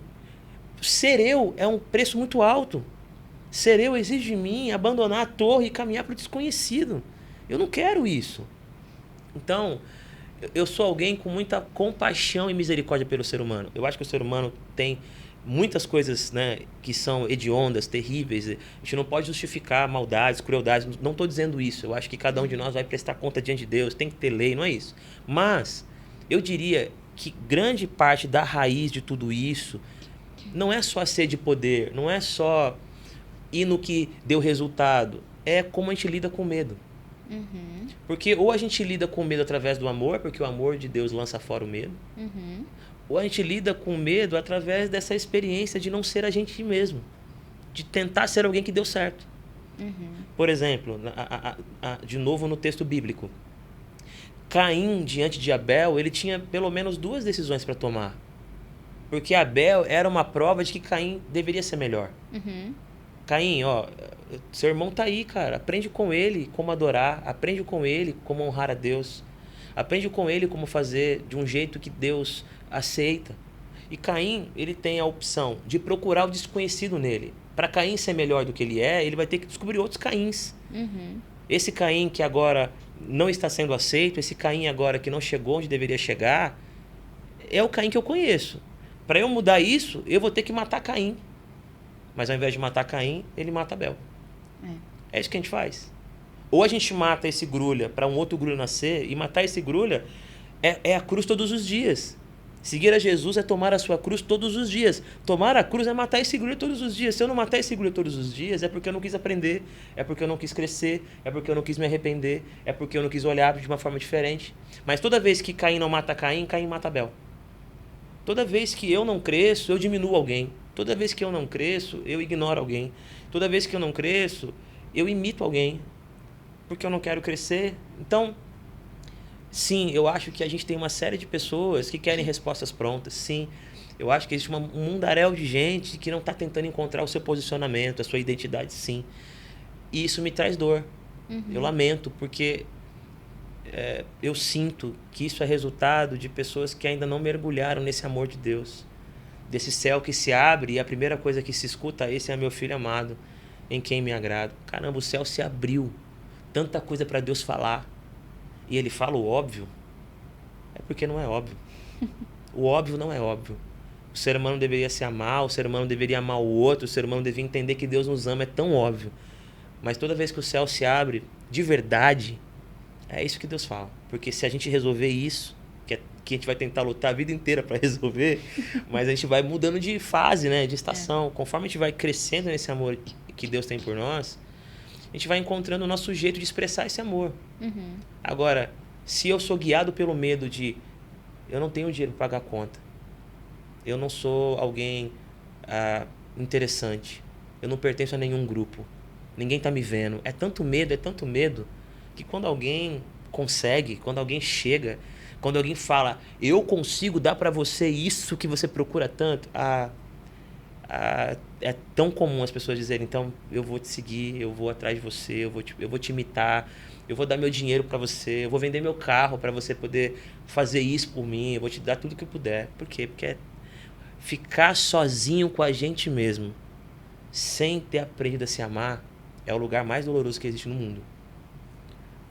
Ser eu é um preço muito alto. Ser eu exige de mim abandonar a torre e caminhar para o desconhecido. Eu não quero isso. Então, eu sou alguém com muita compaixão e misericórdia pelo ser humano. Eu acho que o ser humano tem muitas coisas, né, que são hediondas, terríveis. A gente não pode justificar maldades, crueldades. Não estou dizendo isso. Eu acho que cada um de nós vai prestar conta diante de Deus. Tem que ter lei, não é isso. Mas eu diria que grande parte da raiz de tudo isso não é só a sede de poder, não é só ir no que deu resultado. É como a gente lida com medo. Uhum. Porque ou a gente lida com medo através do amor, porque o amor de Deus lança fora o medo. Uhum. Ou a gente lida com medo através dessa experiência de não ser a gente mesmo. De tentar ser alguém que deu certo. Uhum. Por exemplo, de novo no texto bíblico. Caim, diante de Abel, ele tinha pelo menos 2 decisões para tomar. Porque Abel era uma prova de que Caim deveria ser melhor. Uhum. Caim, ó, seu irmão tá aí, cara. Aprende com ele como adorar. Aprende com ele como honrar a Deus. Aprende com ele como fazer de um jeito que Deus aceita. E Caim, ele tem a opção de procurar o desconhecido nele. Para Caim ser melhor do que ele é, ele vai ter que descobrir outros Caíns. Uhum. Esse Caim que agora não está sendo aceito, esse Caim agora que não chegou onde deveria chegar, é o Caim que eu conheço. Para eu mudar isso, eu vou ter que matar Caim. Mas ao invés de matar Caim, ele mata Abel. É isso que a gente faz. Ou a gente mata esse grulha para um outro grulha nascer, e matar esse grulha é a cruz todos os dias. Seguir a Jesus é tomar a sua cruz todos os dias. Tomar a cruz é matar esse grulha todos os dias. Se eu não matar esse grulha todos os dias, é porque eu não quis aprender, é porque eu não quis crescer, é porque eu não quis me arrepender, é porque eu não quis olhar de uma forma diferente. Mas toda vez que Caim não mata Caim, Caim mata Abel. Toda vez que eu não cresço, eu diminuo alguém. Toda vez que eu não cresço, eu ignoro alguém. Toda vez que eu não cresço, eu imito alguém. Porque eu não quero crescer. Então, sim, eu acho que a gente tem uma série de pessoas que querem respostas prontas. Sim, eu acho que existe um mundaréu de gente que não está tentando encontrar o seu posicionamento, a sua identidade, sim. E isso me traz dor. Uhum. Eu lamento, porque eu sinto que isso é resultado de pessoas que ainda não mergulharam nesse amor de Deus. Desse céu que se abre e a primeira coisa que se escuta, esse é meu filho amado, em quem me agrado. Caramba, o céu se abriu. Tanta coisa para Deus falar. E ele fala o óbvio. É porque não é óbvio. O óbvio não é óbvio. O ser humano deveria se amar, o ser humano deveria amar o outro, o ser humano deveria entender que Deus nos ama, é tão óbvio. Mas toda vez que o céu se abre, de verdade, é isso que Deus fala. Porque se a gente resolver isso, que a gente vai tentar lutar a vida inteira para resolver, mas a gente vai mudando de fase, né, de estação. Conforme a gente vai crescendo nesse amor que Deus tem por nós, a gente vai encontrando o nosso jeito de expressar esse amor. Uhum. Agora, se eu sou guiado pelo medo de eu não tenho dinheiro para pagar a conta, eu não sou alguém interessante, eu não pertenço a nenhum grupo, ninguém tá me vendo, é tanto medo, que quando alguém consegue, quando alguém chega, quando alguém fala, eu consigo dar para você isso que você procura tanto, é tão comum as pessoas dizerem, então eu vou te seguir, eu vou atrás de você, eu vou te imitar, eu vou dar meu dinheiro para você, eu vou vender meu carro para você poder fazer isso por mim, eu vou te dar tudo que eu puder. Por quê? Porque ficar sozinho com a gente mesmo, sem ter aprendido a se amar, é o lugar mais doloroso que existe no mundo.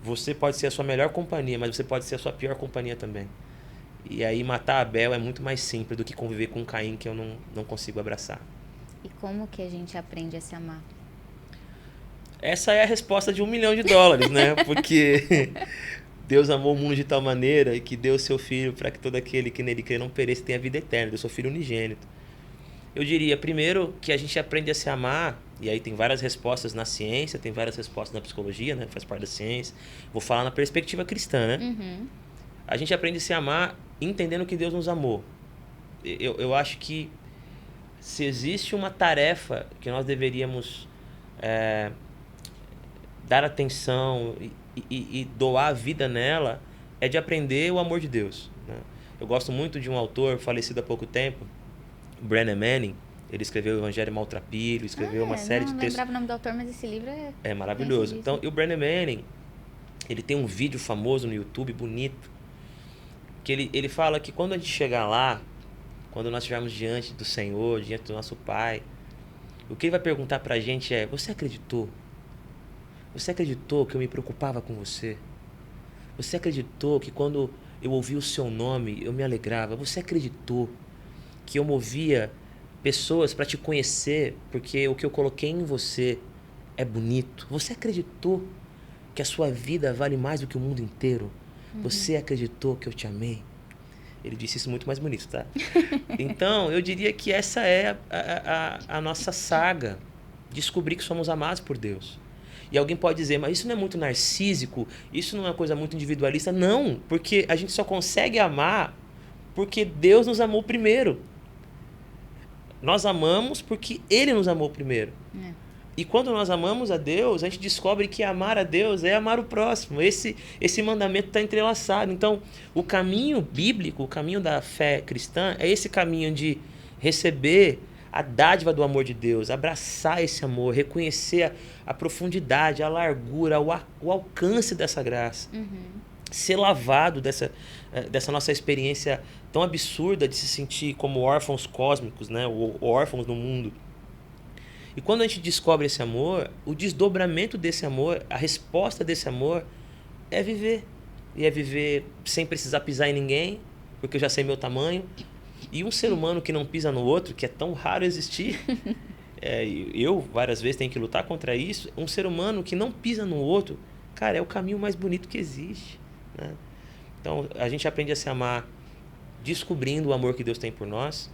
Você pode ser a sua melhor companhia, mas você pode ser a sua pior companhia também. E aí matar Abel é muito mais simples do que conviver com Caim, que eu não consigo abraçar. E como que a gente aprende a se amar? Essa é a resposta de $1 milhão, né? Porque Deus amou o mundo de tal maneira que deu o seu Filho para que todo aquele que nele crê não pereça, tenha vida eterna. Deu seu Filho unigênito. Eu diria, primeiro, que a gente aprende a se amar, e aí tem várias respostas na ciência, tem várias respostas na psicologia, né? Faz parte da ciência. Vou falar na perspectiva cristã, né? Uhum. A gente aprende a se amar entendendo que Deus nos amou. Eu acho que se existe uma tarefa que nós deveríamos dar atenção e doar a vida nela, é de aprender o amor de Deus, né? Eu gosto muito de um autor falecido há pouco tempo, Brennan Manning. Ele escreveu o Evangelho Maltrapilho, escreveu uma série de textos. Não lembrava o nome do autor, mas esse livro é maravilhoso. Então, e o Brennan Manning, ele tem um vídeo famoso no YouTube, bonito, que ele fala que quando a gente chegar lá, quando nós estivermos diante do Senhor, diante do nosso Pai, O que ele vai perguntar pra gente é: você acreditou? Você acreditou que eu me preocupava com você? Você acreditou que quando eu ouvi o seu nome eu me alegrava? Você acreditou que eu movia pessoas para te conhecer porque o que eu coloquei em você é bonito? Você acreditou que a sua vida vale mais do que o mundo inteiro? Você acreditou que eu te amei? Ele disse isso muito mais bonito, tá? Então, eu diria que essa é a nossa saga. Descobrir que somos amados por Deus. E alguém pode dizer, mas isso não é muito narcísico? Isso não é uma coisa muito individualista? Não, porque a gente só consegue amar porque Deus nos amou primeiro. Nós amamos porque Ele nos amou primeiro. E quando nós amamos a Deus, a gente descobre que amar a Deus é amar o próximo. Esse mandamento está entrelaçado. Então, o caminho bíblico, o caminho da fé cristã, é esse caminho de receber a dádiva do amor de Deus, abraçar esse amor, reconhecer a profundidade, a largura, o alcance dessa graça. Ser lavado dessa nossa experiência tão absurda de se sentir como órfãos cósmicos, né? Ou órfãos no mundo. E quando a gente descobre esse amor, o desdobramento desse amor, a resposta desse amor é viver. E é viver sem precisar pisar em ninguém, porque eu já sei meu tamanho. E um ser humano que não pisa no outro, que é tão raro existir, eu várias vezes tenho que lutar contra isso, um ser humano que não pisa no outro, cara, é o caminho mais bonito que existe, né? Então, a gente aprende a se amar descobrindo o amor que Deus tem por nós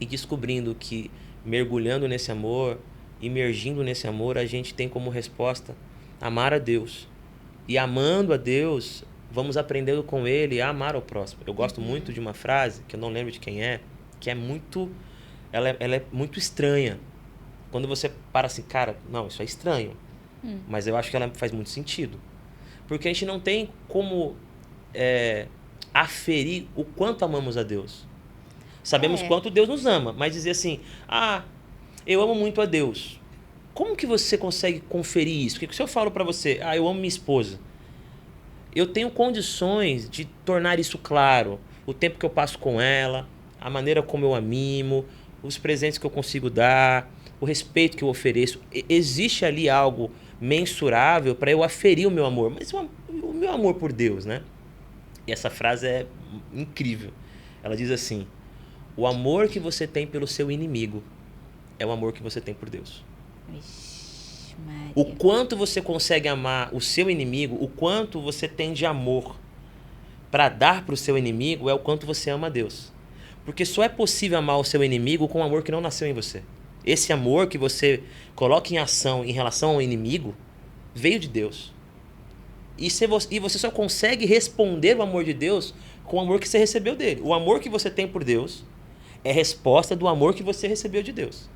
e descobrindo que mergulhando nesse amor, imergindo nesse amor, a gente tem como resposta amar a Deus. E amando a Deus, vamos aprendendo com Ele a amar ao próximo. Eu gosto muito de uma frase, que eu não lembro de quem é, que é muito... Ela é muito estranha. Quando você para assim, cara, não, isso é estranho. Mas eu acho que ela faz muito sentido. Porque a gente não tem como aferir o quanto amamos a Deus. Sabemos quanto Deus nos ama, mas dizer assim, eu amo muito a Deus. Como que você consegue conferir isso? Porque se eu falo para você, eu amo minha esposa, eu tenho condições de tornar isso claro. O tempo que eu passo com ela, a maneira como eu a mimo, os presentes que eu consigo dar, o respeito que eu ofereço. Existe ali algo mensurável para eu aferir o meu amor, mas o meu amor por Deus, né? E essa frase é incrível. Ela diz assim: o amor que você tem pelo seu inimigo é o amor que você tem por Deus. Vixe, Maria. O quanto você consegue amar o seu inimigo, o quanto você tem de amor para dar para o seu inimigo é o quanto você ama a Deus. Porque só é possível amar o seu inimigo com um amor que não nasceu em você. Esse amor que você coloca em ação em relação ao inimigo veio de Deus. E você só consegue responder o amor de Deus com o amor que você recebeu dele. O amor que você tem por Deus é resposta do amor que você recebeu de Deus.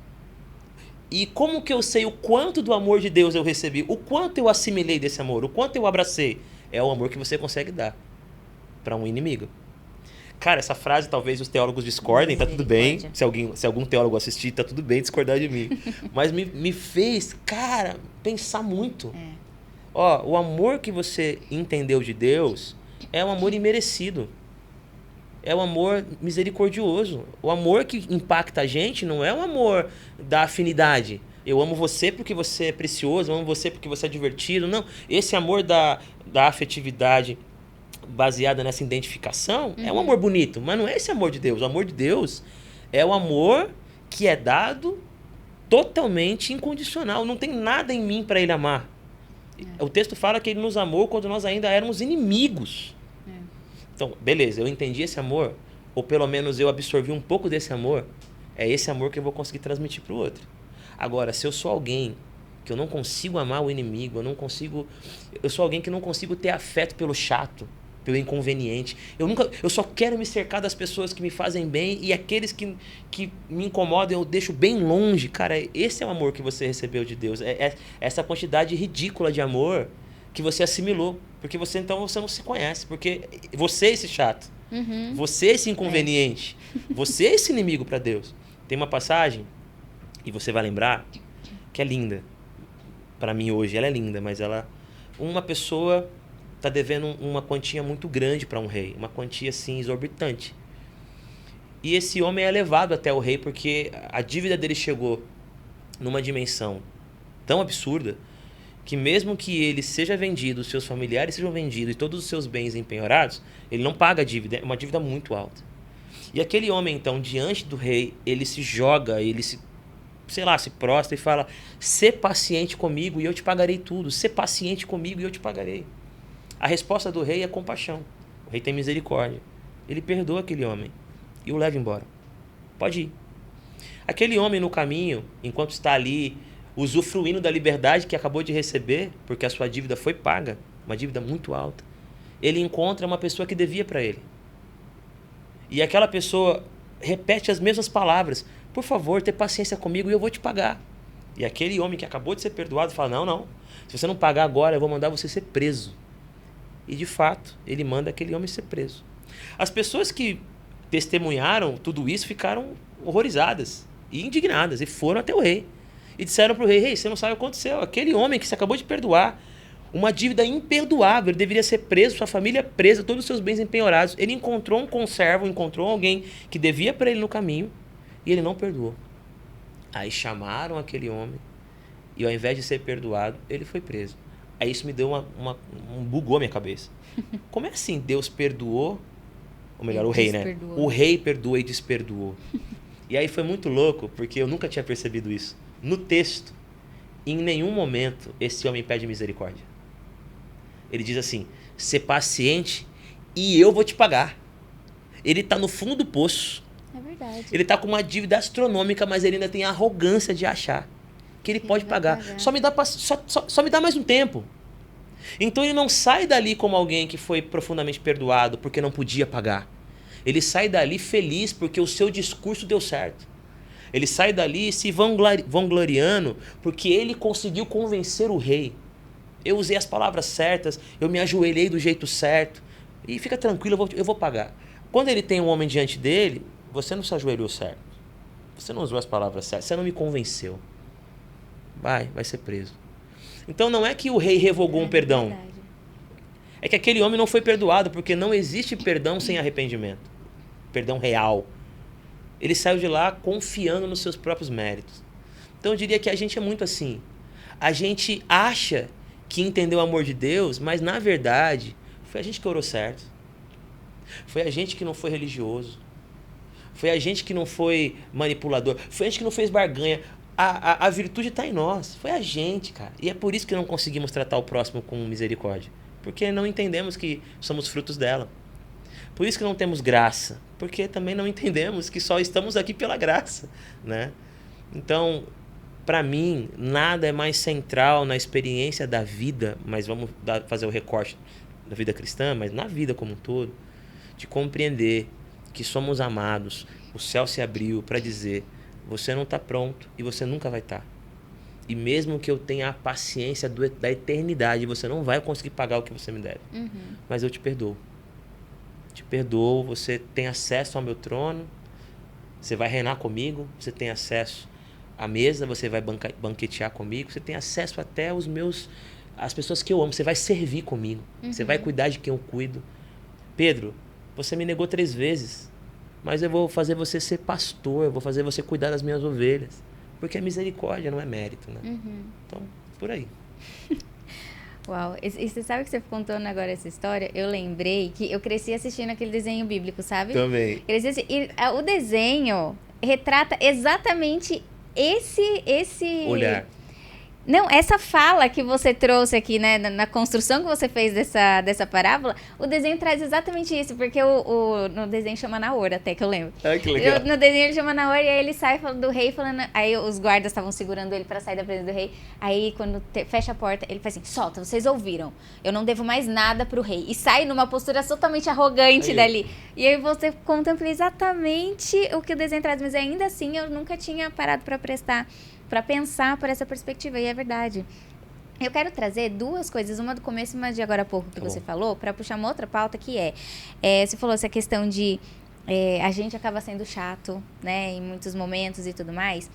E como que eu sei o quanto do amor de Deus eu recebi? O quanto eu assimilei desse amor? O quanto eu abracei? É o amor que você consegue dar para um inimigo. Cara, essa frase talvez os teólogos discordem, tá tudo bem. Se algum teólogo assistir, tá tudo bem discordar de mim. Mas me fez, cara, pensar muito. O amor que você entendeu de Deus é um amor imerecido. É um amor misericordioso. O amor que impacta a gente não é um amor da afinidade. Eu amo você porque você é precioso, eu amo você porque você é divertido. Não, esse amor da afetividade baseada nessa identificação é um amor bonito, mas não é esse amor de Deus. O amor de Deus é o amor que é dado totalmente incondicional. Não tem nada em mim para ele amar. O texto fala que ele nos amou quando nós ainda éramos inimigos. Então, beleza, eu entendi esse amor, ou pelo menos eu absorvi um pouco desse amor, é esse amor que eu vou conseguir transmitir para o outro. Agora, se eu sou alguém que eu não consigo amar o inimigo, eu sou alguém que não consigo ter afeto pelo chato, pelo inconveniente, eu só quero me cercar das pessoas que me fazem bem e aqueles que me incomodam eu deixo bem longe. Cara, esse é o amor que você recebeu de Deus, é essa quantidade ridícula de amor que você assimilou, porque você não se conhece, porque você é esse chato, você é esse inconveniente, você é esse inimigo para Deus. Tem uma passagem, e você vai lembrar, que é linda, para mim hoje, ela é linda, mas uma pessoa está devendo uma quantia muito grande para um rei, uma quantia assim exorbitante. E esse homem é levado até o rei porque a dívida dele chegou numa dimensão tão absurda que mesmo que ele seja vendido, os seus familiares sejam vendidos e todos os seus bens empenhorados, ele não paga a dívida, é uma dívida muito alta. E aquele homem, então, diante do rei, ele se joga, ele se, sei lá, se prostra e fala: "Sê paciente comigo e eu te pagarei tudo. Sê paciente comigo e eu te pagarei." A resposta do rei é compaixão. O rei tem misericórdia. Ele perdoa aquele homem e o leva embora. Pode ir. Aquele homem no caminho, enquanto está ali usufruindo da liberdade que acabou de receber, porque a sua dívida foi paga, uma dívida muito alta, ele encontra uma pessoa que devia para ele. E aquela pessoa repete as mesmas palavras: "Por favor, tenha paciência comigo e eu vou te pagar." E aquele homem que acabou de ser perdoado fala: "Não, não. Se você não pagar agora, eu vou mandar você ser preso." E de fato, ele manda aquele homem ser preso. As pessoas que testemunharam tudo isso ficaram horrorizadas e indignadas e foram até o rei. E disseram para o rei: "Rei, você não sabe o que aconteceu. Aquele homem que você acabou de perdoar, uma dívida imperdoável, ele deveria ser preso, sua família presa, todos os seus bens empenhorados. Ele encontrou um conservo, encontrou alguém que devia para ele no caminho e ele não perdoou." Aí chamaram aquele homem e ao invés de ser perdoado, ele foi preso. Aí isso me deu bugou a minha cabeça. Como é assim? Deus perdoou, ou melhor, o rei, né? O rei perdoou e desperdoou. E aí foi muito louco, porque eu nunca tinha percebido isso. No texto, em nenhum momento esse homem pede misericórdia. Ele diz assim: "Sê paciente e eu vou te pagar." Ele está no fundo do poço. É verdade. Ele está com uma dívida astronômica, mas ele ainda tem a arrogância de achar que ele pode pagar. Só me dá mais um tempo. Então ele não sai dali como alguém que foi profundamente perdoado porque não podia pagar. Ele sai dali feliz porque o seu discurso deu certo. Ele sai dali se vangloriando porque ele conseguiu convencer o rei. Eu usei as palavras certas, eu me ajoelhei do jeito certo. E fica tranquilo, eu vou pagar. Quando ele tem um homem diante dele, você não se ajoelhou certo. Você não usou as palavras certas, você não me convenceu. Vai ser preso. Então não é que o rei revogou um perdão. Verdade. É que aquele homem não foi perdoado, porque não existe perdão sem arrependimento. Perdão real. Ele saiu de lá confiando nos seus próprios méritos. Então eu diria que a gente é muito assim. A gente acha que entendeu o amor de Deus, mas na verdade foi a gente que orou certo. Foi a gente que não foi religioso. Foi a gente que não foi manipulador. Foi a gente que não fez barganha. A virtude está em nós. Foi a gente, cara. E é por isso que não conseguimos tratar o próximo com misericórdia. Porque não entendemos que somos frutos dela. Por isso que não temos graça. Porque também não entendemos que só estamos aqui pela graça, né? Então, para mim, nada é mais central na experiência da vida, mas vamos fazer o recorte da vida cristã, mas na vida como um todo, de compreender que somos amados. O céu se abriu para dizer: você não está pronto e você nunca vai estar. E mesmo que eu tenha a paciência da eternidade, você não vai conseguir pagar o que você me deve. Mas eu te perdoo. Te perdoo, você tem acesso ao meu trono, você vai reinar comigo, você tem acesso à mesa, você vai banquetear comigo, você tem acesso até as pessoas que eu amo, você vai servir comigo, você vai cuidar de quem eu cuido. Pedro, você me negou 3 vezes. Mas eu vou fazer você ser pastor, eu vou fazer você cuidar das minhas ovelhas. Porque é misericórdia, não é mérito, né? Então, por aí. Uau, e você sabe que você contando agora essa história, eu lembrei que eu cresci assistindo aquele desenho bíblico, sabe? Também. E o desenho retrata exatamente esse... olhar. Não, essa fala que você trouxe aqui, né, na construção que você fez dessa parábola, o desenho traz exatamente isso, porque no desenho chama Naor, até que eu lembro. Ah, que legal. No desenho ele chama Naor e aí ele sai do rei falando, aí os guardas estavam segurando ele pra sair da presença do rei, aí quando fecha a porta, ele faz assim: "Solta, vocês ouviram, eu não devo mais nada pro rei", e sai numa postura totalmente arrogante aí dali. E aí você contempla exatamente o que o desenho traz, mas ainda assim eu nunca tinha parado pra pensar por essa perspectiva, e é verdade. Eu quero trazer 2 coisas, uma do começo e uma de agora há pouco que você falou, para puxar uma outra pauta que você falou essa questão de a gente acaba sendo chato, né, em muitos momentos e tudo mais,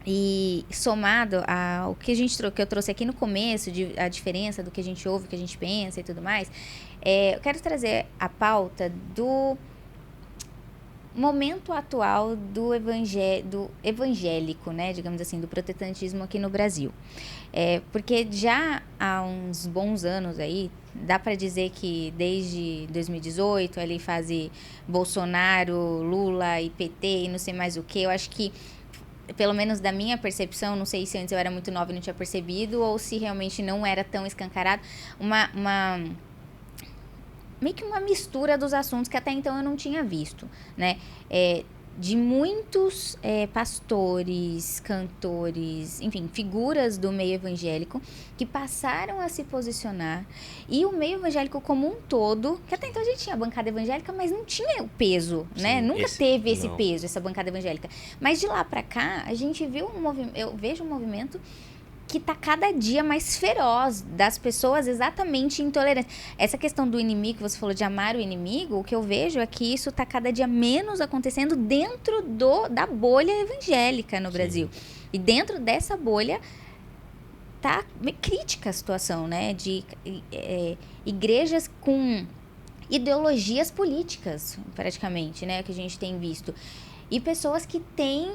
e somado ao que eu trouxe aqui no começo, a diferença do que a gente ouve, o que a gente pensa e tudo mais, eu quero trazer a pauta momento atual do evangélico, né, digamos assim, do protestantismo aqui no Brasil. Porque já há uns bons anos aí, dá para dizer que desde 2018, ali fase Bolsonaro, Lula e PT e não sei mais o que, eu acho que, pelo menos da minha percepção, não sei se antes eu era muito nova e não tinha percebido, ou se realmente não era tão escancarado, meio que uma mistura dos assuntos que até então eu não tinha visto, né? De muitos pastores, cantores, enfim, figuras do meio evangélico que passaram a se posicionar, e o meio evangélico como um todo, que até então a gente tinha a bancada evangélica, mas não tinha o peso, Sim, né? Nunca teve esse não. peso, essa bancada evangélica. Mas de lá pra cá, a gente viu eu vejo um movimento que tá cada dia mais feroz, das pessoas exatamente intolerantes. Essa questão do inimigo, que você falou de amar o inimigo, o que eu vejo é que isso tá cada dia menos acontecendo dentro da bolha evangélica no Brasil. E dentro dessa bolha tá crítica a situação, né? De igrejas com ideologias políticas, praticamente, né? Que a gente tem visto. E pessoas que têm...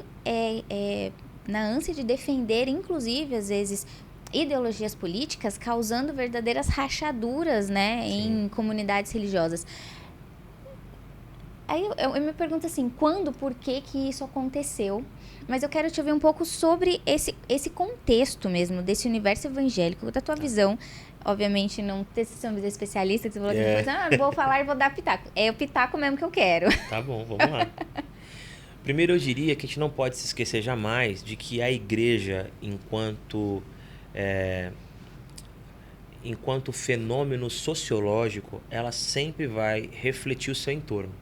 na ânsia de defender, inclusive, às vezes, ideologias políticas, causando verdadeiras rachaduras, né, em comunidades religiosas. Aí eu me pergunto assim, quando, por que isso aconteceu? Mas eu quero te ouvir um pouco sobre esse contexto mesmo, desse universo evangélico, da tua visão. Obviamente, não ter sido especialista, que você falou que vou falar e vou dar pitaco. É o pitaco mesmo que eu quero. Tá bom, vamos lá. Primeiro, eu diria que a gente não pode se esquecer jamais de que a igreja, enquanto fenômeno sociológico, ela sempre vai refletir o seu entorno.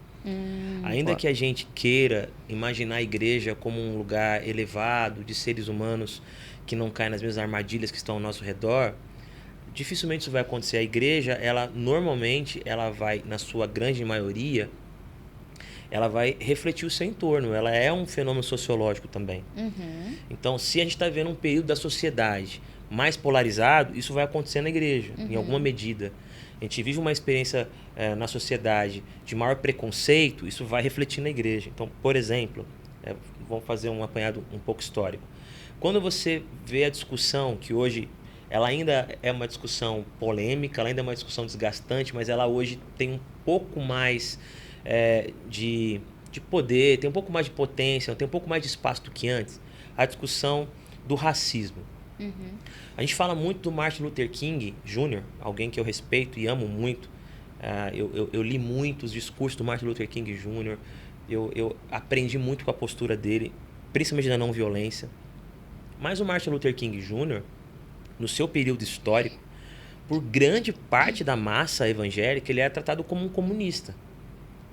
Ainda que a gente queira imaginar a igreja como um lugar elevado, de seres humanos que não caem nas mesmas armadilhas que estão ao nosso redor, dificilmente isso vai acontecer. A igreja, normalmente, ela vai, na sua grande maioria, ela vai refletir o seu entorno. Ela é um fenômeno sociológico também. Então, se a gente está vivendo um período da sociedade mais polarizado, isso vai acontecer na igreja, em alguma medida. A gente vive uma experiência na sociedade de maior preconceito, isso vai refletir na igreja. Então, por exemplo, vamos fazer um apanhado um pouco histórico. Quando você vê a discussão, que hoje ela ainda é uma discussão polêmica, ela ainda é uma discussão desgastante, mas ela hoje tem um pouco mais... de poder, tem um pouco mais de potência, tem um pouco mais de espaço do que antes, a discussão do racismo. A gente fala muito do Martin Luther King Jr., alguém que eu respeito e amo muito. Eu li muito os discursos do Martin Luther King Jr., eu aprendi muito com a postura dele, principalmente da não violência. Mas o Martin Luther King Jr., no seu período histórico, por grande parte da massa evangélica, ele era tratado como um comunista.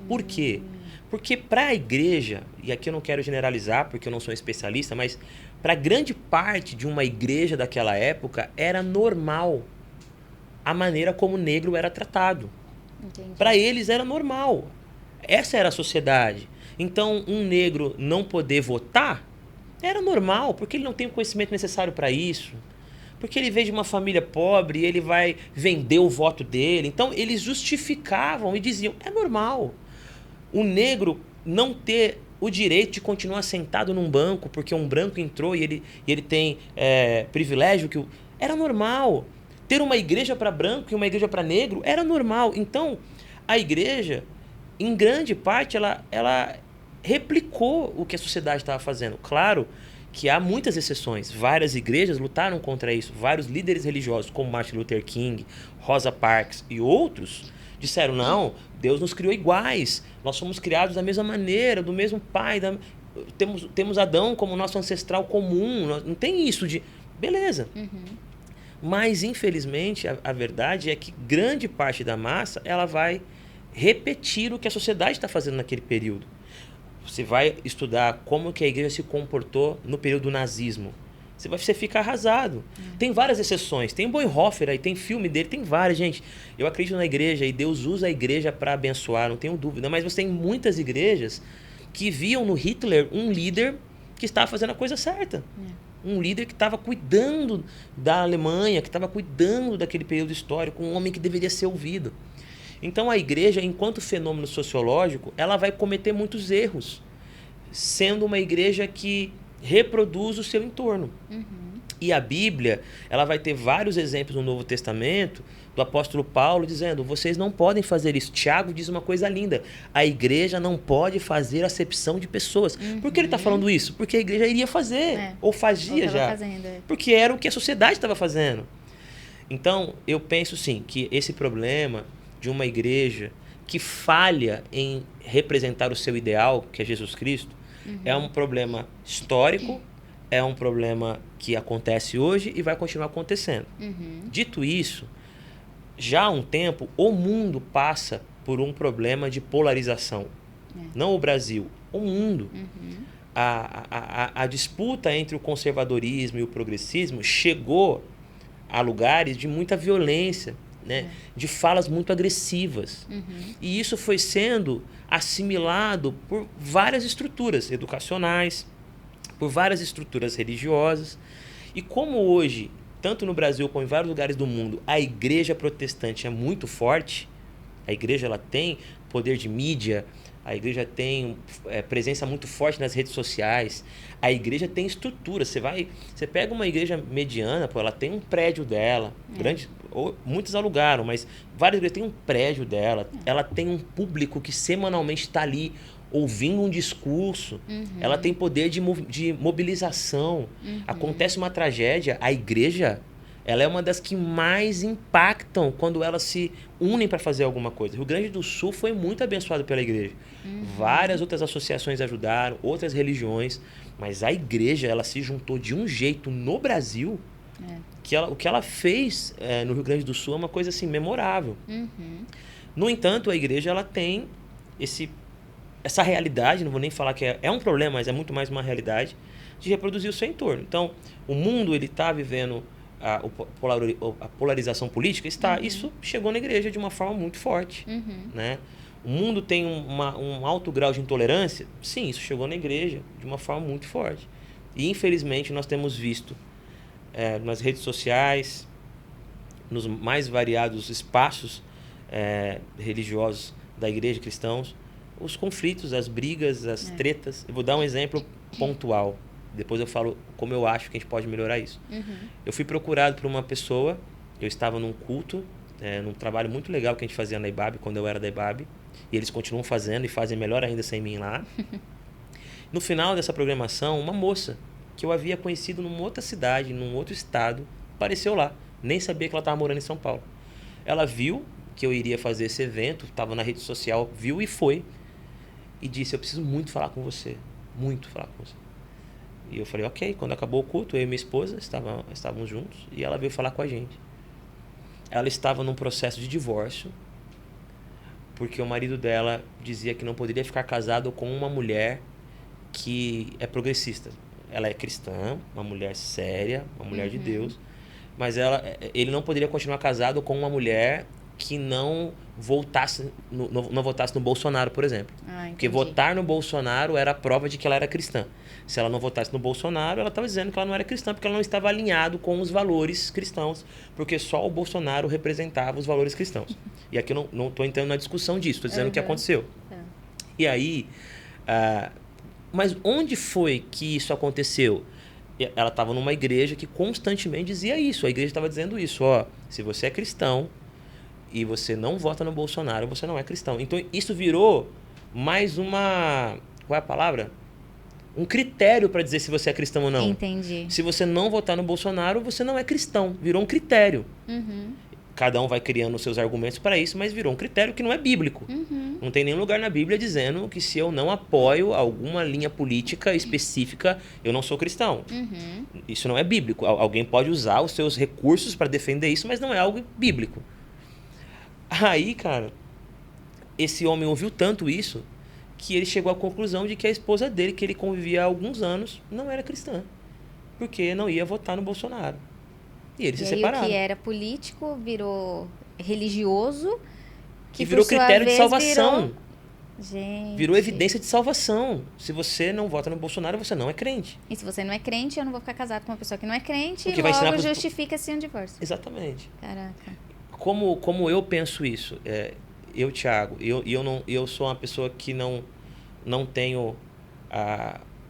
Por quê? Porque para a igreja, e aqui eu não quero generalizar porque eu não sou um especialista, mas para grande parte de uma igreja daquela época era normal a maneira como o negro era tratado. Para eles era normal. Essa era a sociedade. Então, um negro não poder votar era normal, porque ele não tem o conhecimento necessário para isso. Porque ele veio de uma família pobre e ele vai vender o voto dele. Então, eles justificavam e diziam, é normal. O negro não ter o direito de continuar sentado num banco porque um branco entrou e ele tem privilégio que era normal. Ter uma igreja para branco e uma igreja para negro era normal. Então, a igreja, em grande parte, ela replicou o que a sociedade estava fazendo. Claro que há muitas exceções. Várias igrejas lutaram contra isso. Vários líderes religiosos, como Martin Luther King, Rosa Parks e outros, disseram, não, Deus nos criou iguais. Nós somos criados da mesma maneira, do mesmo pai. Temos Adão como nosso ancestral comum. Não tem isso de... Beleza. Mas, infelizmente, a verdade é que grande parte da massa ela vai repetir o que a sociedade está fazendo naquele período. Você vai estudar como que a igreja se comportou no período do nazismo. Você fica arrasado. Tem várias exceções. Tem Bonhoeffer aí, tem filme dele, tem várias, gente. Eu acredito na igreja e Deus usa a igreja para abençoar, não tenho dúvida. Mas você tem muitas igrejas que viam no Hitler um líder que estava fazendo a coisa certa. Um líder que estava cuidando da Alemanha, que estava cuidando daquele período histórico, um homem que deveria ser ouvido. Então a igreja, enquanto fenômeno sociológico, ela vai cometer muitos erros, sendo uma igreja que reproduz o seu entorno. E a Bíblia, ela vai ter vários exemplos no Novo Testamento do apóstolo Paulo dizendo, vocês não podem fazer isso. Tiago diz uma coisa linda, a igreja não pode fazer acepção de pessoas. Por que ele está falando isso? Porque a igreja iria fazer, ou fazia já. Porque era o que a sociedade estava fazendo. Então, eu penso sim, que esse problema de uma igreja que falha em representar o seu ideal, que é Jesus Cristo, é um problema histórico, é um problema que acontece hoje e vai continuar acontecendo. Dito isso, já há um tempo, o mundo passa por um problema de polarização. Não o Brasil, o mundo. A disputa entre o conservadorismo e o progressismo chegou a lugares de muita violência, né? De falas muito agressivas. E isso foi sendo assimilado por várias estruturas educacionais, por várias estruturas religiosas. E como hoje, tanto no Brasil como em vários lugares do mundo, a igreja protestante é muito forte, a igreja ela tem poder de mídia, a igreja tem presença muito forte nas redes sociais, a igreja tem estrutura. Você pega uma igreja mediana, ela tem um prédio dela, grande, muitos alugaram, mas várias igrejas têm um prédio dela, ela tem um público que semanalmente está ali ouvindo um discurso, ela tem poder de mobilização. Acontece uma tragédia, a igreja ela é uma das que mais impactam quando elas se unem para fazer alguma coisa. O Rio Grande do Sul foi muito abençoado pela igreja. Várias outras associações ajudaram, outras religiões, mas a igreja ela se juntou de um jeito no Brasil que o que ela fez no Rio Grande do Sul é uma coisa assim memorável. No entanto, a igreja ela tem essa realidade, não vou nem falar que é um problema, mas é muito mais uma realidade, de reproduzir o seu entorno. Então, o mundo ele está vivendo a polarização política, isso chegou na igreja de uma forma muito forte. Né? O mundo tem um alto grau de intolerância, sim, isso chegou na igreja de uma forma muito forte. E, infelizmente, nós temos visto nas redes sociais, nos mais variados espaços religiosos da igreja, cristãos, os conflitos, as brigas, as tretas. Eu vou dar um exemplo pontual. Depois eu falo como eu acho que a gente pode melhorar isso. Eu fui procurado por uma pessoa, eu estava num culto, num trabalho muito legal que a gente fazia na IBAB, quando eu era da IBAB, e eles continuam fazendo e fazem melhor ainda sem mim lá. No final dessa programação, uma moça que eu havia conhecido numa outra cidade, num outro estado, apareceu lá. Nem sabia que ela estava morando em São Paulo. Ela viu que eu iria fazer esse evento, estava na rede social, viu e foi. E disse, eu preciso muito falar com você. Muito falar com você. E eu falei, ok. Quando acabou o culto, eu e minha esposa estávamos juntos e ela veio falar com a gente. Ela estava num processo de divórcio porque o marido dela dizia que não poderia ficar casado com uma mulher que é progressista. Ela é cristã, uma mulher séria, uma mulher de Deus, mas ele não poderia continuar casado com uma mulher que não votasse no Bolsonaro, por exemplo. Porque votar no Bolsonaro era a prova de que ela era cristã. Se ela não votasse no Bolsonaro, ela estava dizendo que ela não era cristã, porque ela não estava alinhado com os valores cristãos, porque só o Bolsonaro representava os valores cristãos. E aqui eu não estou entrando na discussão disso, estou dizendo o que aconteceu. E aí, mas onde foi que isso aconteceu? Ela estava numa igreja que constantemente dizia isso. A igreja estava dizendo isso, se você é cristão e você não vota no Bolsonaro, você não é cristão. Então, isso virou mais uma... Qual é a palavra? Um critério para dizer se você é cristão ou não. Entendi. Se você não votar no Bolsonaro, você não é cristão. Virou um critério. Cada um vai criando os seus argumentos para isso, mas virou um critério que não é bíblico. Não tem nenhum lugar na Bíblia dizendo que se eu não apoio alguma linha política específica, eu não sou cristão. Isso não é bíblico. Alguém pode usar os seus recursos para defender isso, mas não é algo bíblico. Aí, cara, esse homem ouviu tanto isso que ele chegou à conclusão de que a esposa dele, que ele convivia há alguns anos, não era cristã, porque não ia votar no Bolsonaro. E eles se separaram. O que era político virou religioso, que virou critério de salvação. Gente. Virou evidência de salvação. Se você não vota no Bolsonaro, você não é crente. E se você não é crente, eu não vou ficar casado com uma pessoa que não é crente, porque e logo justifica-se um divórcio. Exatamente. Caraca. Como eu penso isso? Thiago, eu sou uma pessoa que não tenho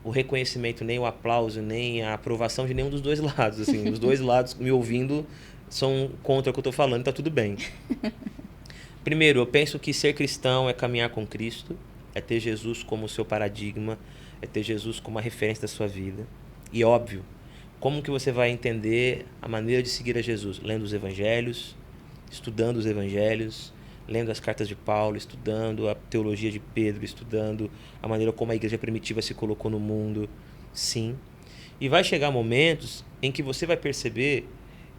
o reconhecimento, nem o aplauso, nem a aprovação de nenhum dos dois lados. Assim, os dois lados me ouvindo são contra o que eu estou falando, tá tudo bem. Primeiro, eu penso que ser cristão é caminhar com Cristo, é ter Jesus como seu paradigma, é ter Jesus como a referência da sua vida. E óbvio, como que você vai entender a maneira de seguir a Jesus? Lendo os evangelhos, estudando os evangelhos, lendo as cartas de Paulo, estudando a teologia de Pedro, estudando a maneira como a igreja primitiva se colocou no mundo. Sim. E vai chegar momentos em que você vai perceber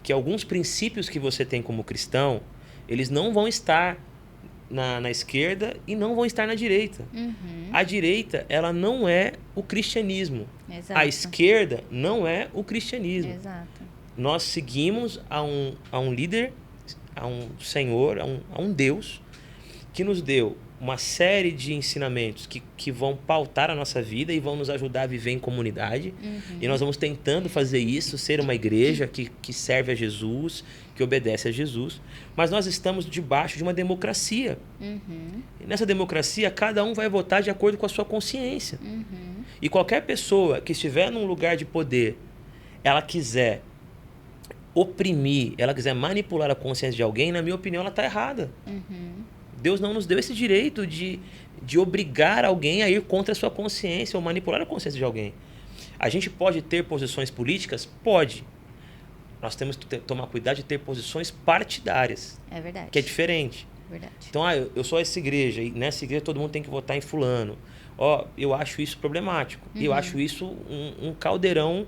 que alguns princípios que você tem como cristão, eles não vão estar na esquerda e não vão estar na direita. A direita, ela não é o cristianismo. Exato. A esquerda não é o cristianismo. Exato. Nós seguimos a um líder, a um Senhor, a um Deus que nos deu uma série de ensinamentos que vão pautar a nossa vida e vão nos ajudar a viver em comunidade. E nós vamos tentando fazer isso, ser uma igreja que serve a Jesus, que obedece a Jesus. Mas nós estamos debaixo de uma democracia. E nessa democracia, cada um vai votar de acordo com a sua consciência. E qualquer pessoa que estiver num lugar de poder, ela quiser oprimir, ela quiser manipular a consciência de alguém, na minha opinião, ela está errada. Deus não nos deu esse direito de obrigar alguém a ir contra a sua consciência ou manipular a consciência de alguém. A gente pode ter posições políticas? Pode. Nós temos que tomar cuidado de ter posições partidárias. É verdade. Que é diferente. Verdade. Então, eu sou essa igreja, e nessa igreja todo mundo tem que votar em fulano. Eu acho isso problemático. E eu acho isso um caldeirão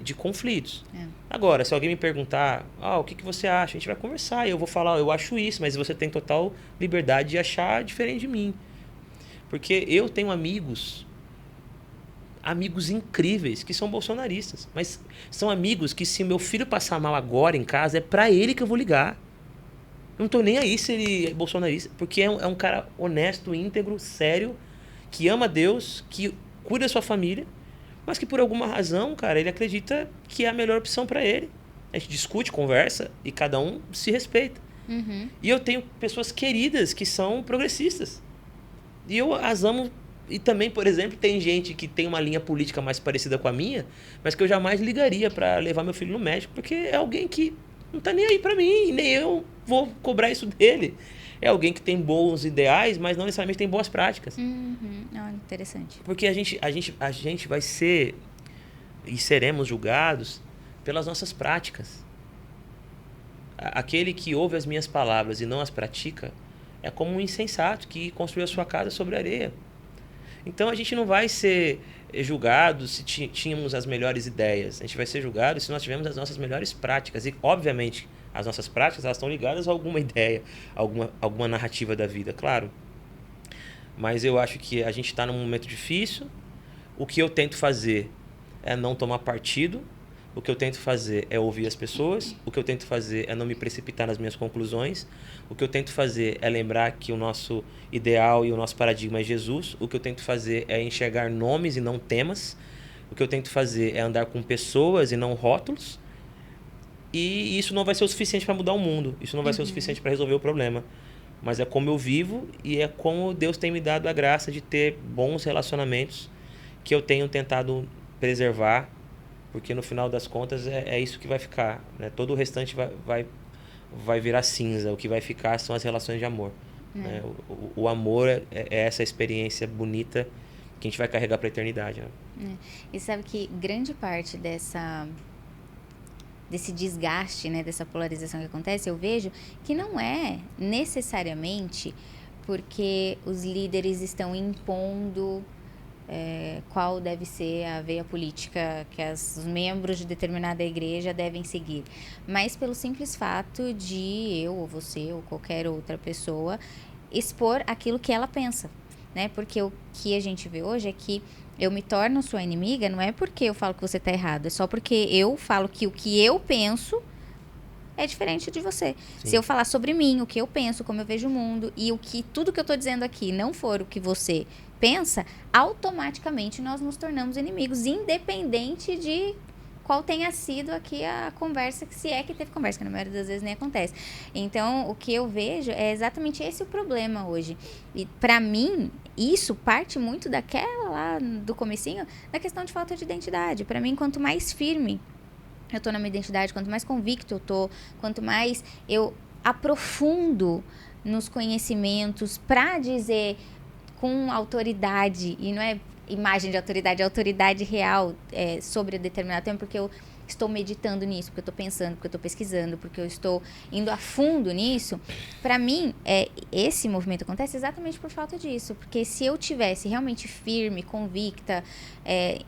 de conflitos. Agora, se alguém me perguntar, o que você acha? A gente vai conversar, eu vou falar, eu acho isso, mas você tem total liberdade de achar diferente de mim. Porque eu tenho amigos incríveis que são bolsonaristas, mas são amigos que se meu filho passar mal agora em casa, é pra ele que eu vou ligar. Eu não tô nem aí se ele é bolsonarista, porque é um cara honesto, íntegro, sério, que ama Deus, que cuida da sua família, mas que por alguma razão, cara, ele acredita que é a melhor opção para ele. A gente discute, conversa e cada um se respeita. E eu tenho pessoas queridas que são progressistas. E eu as amo. E também, por exemplo, tem gente que tem uma linha política mais parecida com a minha, mas que eu jamais ligaria para levar meu filho no médico, porque é alguém que não tá nem aí para mim, nem eu vou cobrar isso dele. É alguém que tem bons ideais, mas não necessariamente tem boas práticas. Interessante. Porque a gente vai ser e seremos julgados pelas nossas práticas. Aquele que ouve as minhas palavras e não as pratica é como um insensato que construiu a sua casa sobre areia. Então a gente não vai ser julgado se tínhamos as melhores ideias. A gente vai ser julgado se nós tivermos as nossas melhores práticas. E, obviamente, as nossas práticas elas estão ligadas a alguma ideia, alguma narrativa da vida, claro. Mas eu acho que a gente está num momento difícil. O que eu tento fazer é não tomar partido. O que eu tento fazer é ouvir as pessoas. O que eu tento fazer é não me precipitar nas minhas conclusões. O que eu tento fazer é lembrar que o nosso ideal e o nosso paradigma é Jesus. O que eu tento fazer é enxergar nomes e não temas. O que eu tento fazer é andar com pessoas e não rótulos. E isso não vai ser o suficiente para mudar o mundo. Isso não vai ser o suficiente para resolver o problema. Mas é como eu vivo e é como Deus tem me dado a graça de ter bons relacionamentos que eu tenho tentado preservar, porque no final das contas é isso que vai ficar, né? Todo o restante vai virar cinza. O que vai ficar são as relações de amor. Né? O amor é essa experiência bonita que a gente vai carregar para a eternidade. Né? E sabe que grande parte desse desgaste, né, dessa polarização que acontece, eu vejo que não é necessariamente porque os líderes estão impondo qual deve ser a veia política que os membros de determinada igreja devem seguir, mas pelo simples fato de eu ou você ou qualquer outra pessoa expor aquilo que ela pensa, né? Porque o que a gente vê hoje é que eu me torno sua inimiga, não é porque eu falo que você está errado, é só porque eu falo que o que eu penso é diferente de você. Sim. Se eu falar sobre mim, o que eu penso, como eu vejo o mundo, e tudo que eu estou dizendo aqui não for o que você pensa, automaticamente nós nos tornamos inimigos, independente de qual tenha sido aqui a conversa, se é que teve conversa, que na maioria das vezes nem acontece. Então, o que eu vejo é exatamente esse o problema hoje. E para mim, isso parte muito daquela lá do comecinho, da questão de falta de identidade. Para mim, quanto mais firme eu tô na minha identidade, quanto mais convicto eu tô, quanto mais eu aprofundo nos conhecimentos para dizer com autoridade, e não é imagem de autoridade, é autoridade real sobre determinado tema, porque eu estou meditando nisso, porque eu estou pensando, porque eu estou pesquisando, porque eu estou indo a fundo nisso. Para mim, esse movimento acontece exatamente por falta disso, porque se eu tivesse realmente firme, convicta,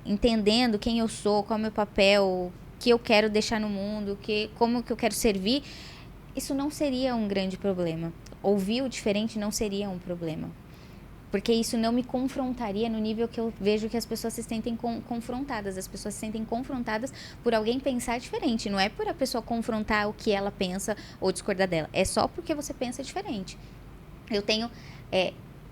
entendendo quem eu sou, qual é o meu papel, o que eu quero deixar no mundo, como que eu quero servir, isso não seria um grande problema. Ouvir o diferente não seria um problema. Porque isso não me confrontaria no nível que eu vejo que as pessoas se sentem confrontadas. As pessoas se sentem confrontadas por alguém pensar diferente. Não é por a pessoa confrontar o que ela pensa ou discordar dela. É só porque você pensa diferente. Eu tenho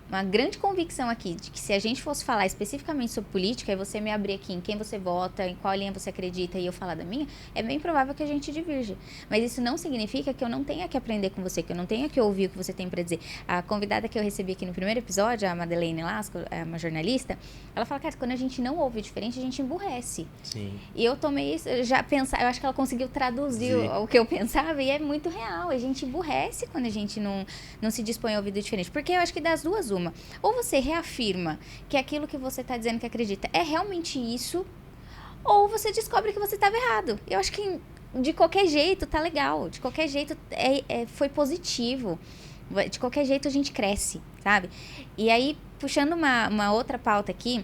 uma grande convicção aqui de que se a gente fosse falar especificamente sobre política e você me abrir aqui em quem você vota, em qual linha você acredita e eu falar da minha, é bem provável que a gente divirja. Mas isso não significa que eu não tenha que aprender com você, que eu não tenha que ouvir o que você tem para dizer. A convidada que eu recebi aqui no primeiro episódio, a Madeleine Lasco, uma jornalista, ela fala, cara, quando a gente não ouve o diferente, a gente emburrece. Sim. E eu tomei isso, eu acho que ela conseguiu traduzir o que eu pensava e é muito real. A gente emburrece quando a gente não se dispõe a ouvir o diferente. Porque eu acho que das duas, ou você reafirma que aquilo que você está dizendo que acredita é realmente isso, ou você descobre que você estava errado. Eu acho que de qualquer jeito tá legal, de qualquer jeito foi positivo, de qualquer jeito a gente cresce, sabe? E aí, puxando uma outra pauta aqui,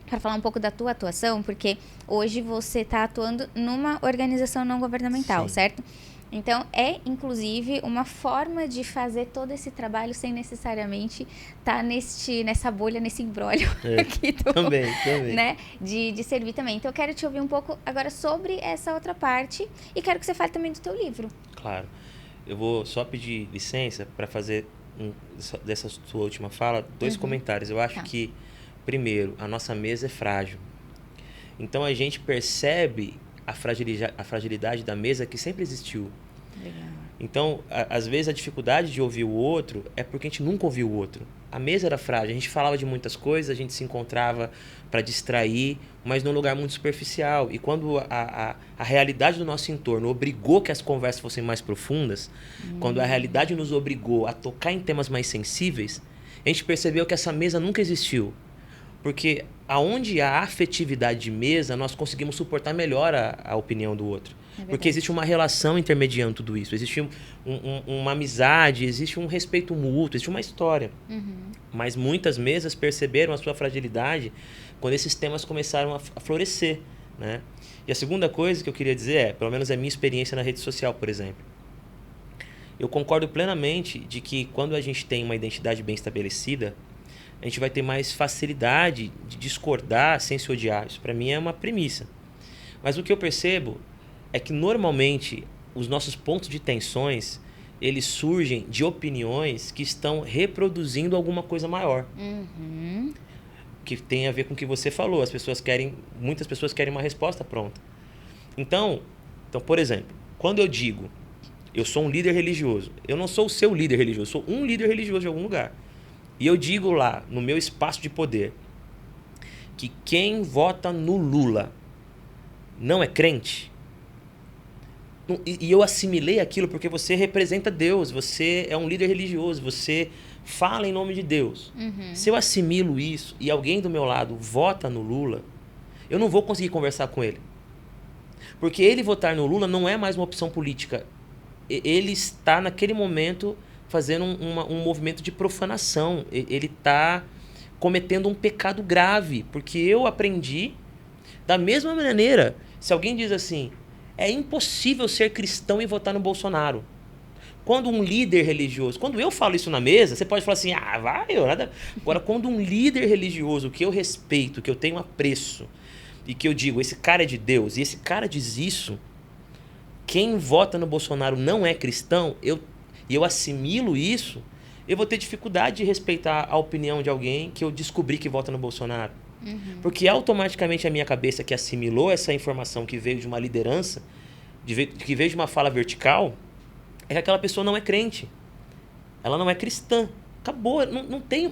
para falar um pouco da tua atuação, porque hoje você está atuando numa organização não governamental, Sim. certo? Então, inclusive, uma forma de fazer todo esse trabalho sem necessariamente estar nessa bolha, nesse imbróglio aqui também. Né? De servir também. Então, eu quero te ouvir um pouco agora sobre essa outra parte e quero que você fale também do teu livro. Claro. Eu vou só pedir licença para fazer, dessa sua última fala, 2 comentários. Eu acho que, primeiro, a nossa mesa é frágil. Então, a gente percebe a fragilidade da mesa que sempre existiu. Legal. Então, às vezes a dificuldade de ouvir o outro é porque a gente nunca ouviu o outro. A mesa era frágil, a gente falava de muitas coisas, a gente se encontrava para distrair, mas num lugar muito superficial. E quando a realidade do nosso entorno obrigou que as conversas fossem mais profundas, quando a realidade nos obrigou a tocar em temas mais sensíveis, a gente percebeu que essa mesa nunca existiu. Porque aonde há afetividade de mesa, nós conseguimos suportar melhor a opinião do outro. Porque existe uma relação intermediando tudo isso. Existe uma amizade, existe um respeito mútuo, existe uma história. Mas muitas mesas perceberam a sua fragilidade quando esses temas começaram a florescer, né? E a segunda coisa que eu queria dizer pelo menos a minha experiência na rede social, por exemplo. Eu concordo plenamente de que quando a gente tem uma identidade bem estabelecida, a gente vai ter mais facilidade de discordar sem se odiar. Isso para mim é uma premissa. Mas o que eu percebo é que normalmente os nossos pontos de tensões, eles surgem de opiniões que estão reproduzindo alguma coisa maior. Que tem a ver com o que você falou. Muitas pessoas querem uma resposta pronta. Então, por exemplo, quando eu digo, eu sou um líder religioso, eu não sou o seu líder religioso, eu sou um líder religioso de algum lugar. E eu digo lá, no meu espaço de poder, que quem vota no Lula não é crente. E eu assimilei aquilo porque você representa Deus, você é um líder religioso, você fala em nome de Deus. Se eu assimilo isso e alguém do meu lado vota no Lula, eu não vou conseguir conversar com ele. Porque ele votar no Lula não é mais uma opção política. Ele está, naquele momento, fazendo um movimento de profanação. Ele está cometendo um pecado grave, porque eu aprendi da mesma maneira. Se alguém diz assim, é impossível ser cristão e votar no Bolsonaro. Quando um líder religioso, quando eu falo isso na mesa, você pode falar assim, nada. Agora, quando um líder religioso que eu respeito, que eu tenho apreço, e que eu digo, esse cara é de Deus, e esse cara diz isso, quem vota no Bolsonaro não é cristão, e eu assimilo isso, eu vou ter dificuldade de respeitar a opinião de alguém que eu descobri que vota no Bolsonaro. Porque automaticamente a minha cabeça que assimilou essa informação que veio de uma liderança, que veio de uma fala vertical, é que aquela pessoa não é crente. Ela não é cristã. Acabou. Não tem...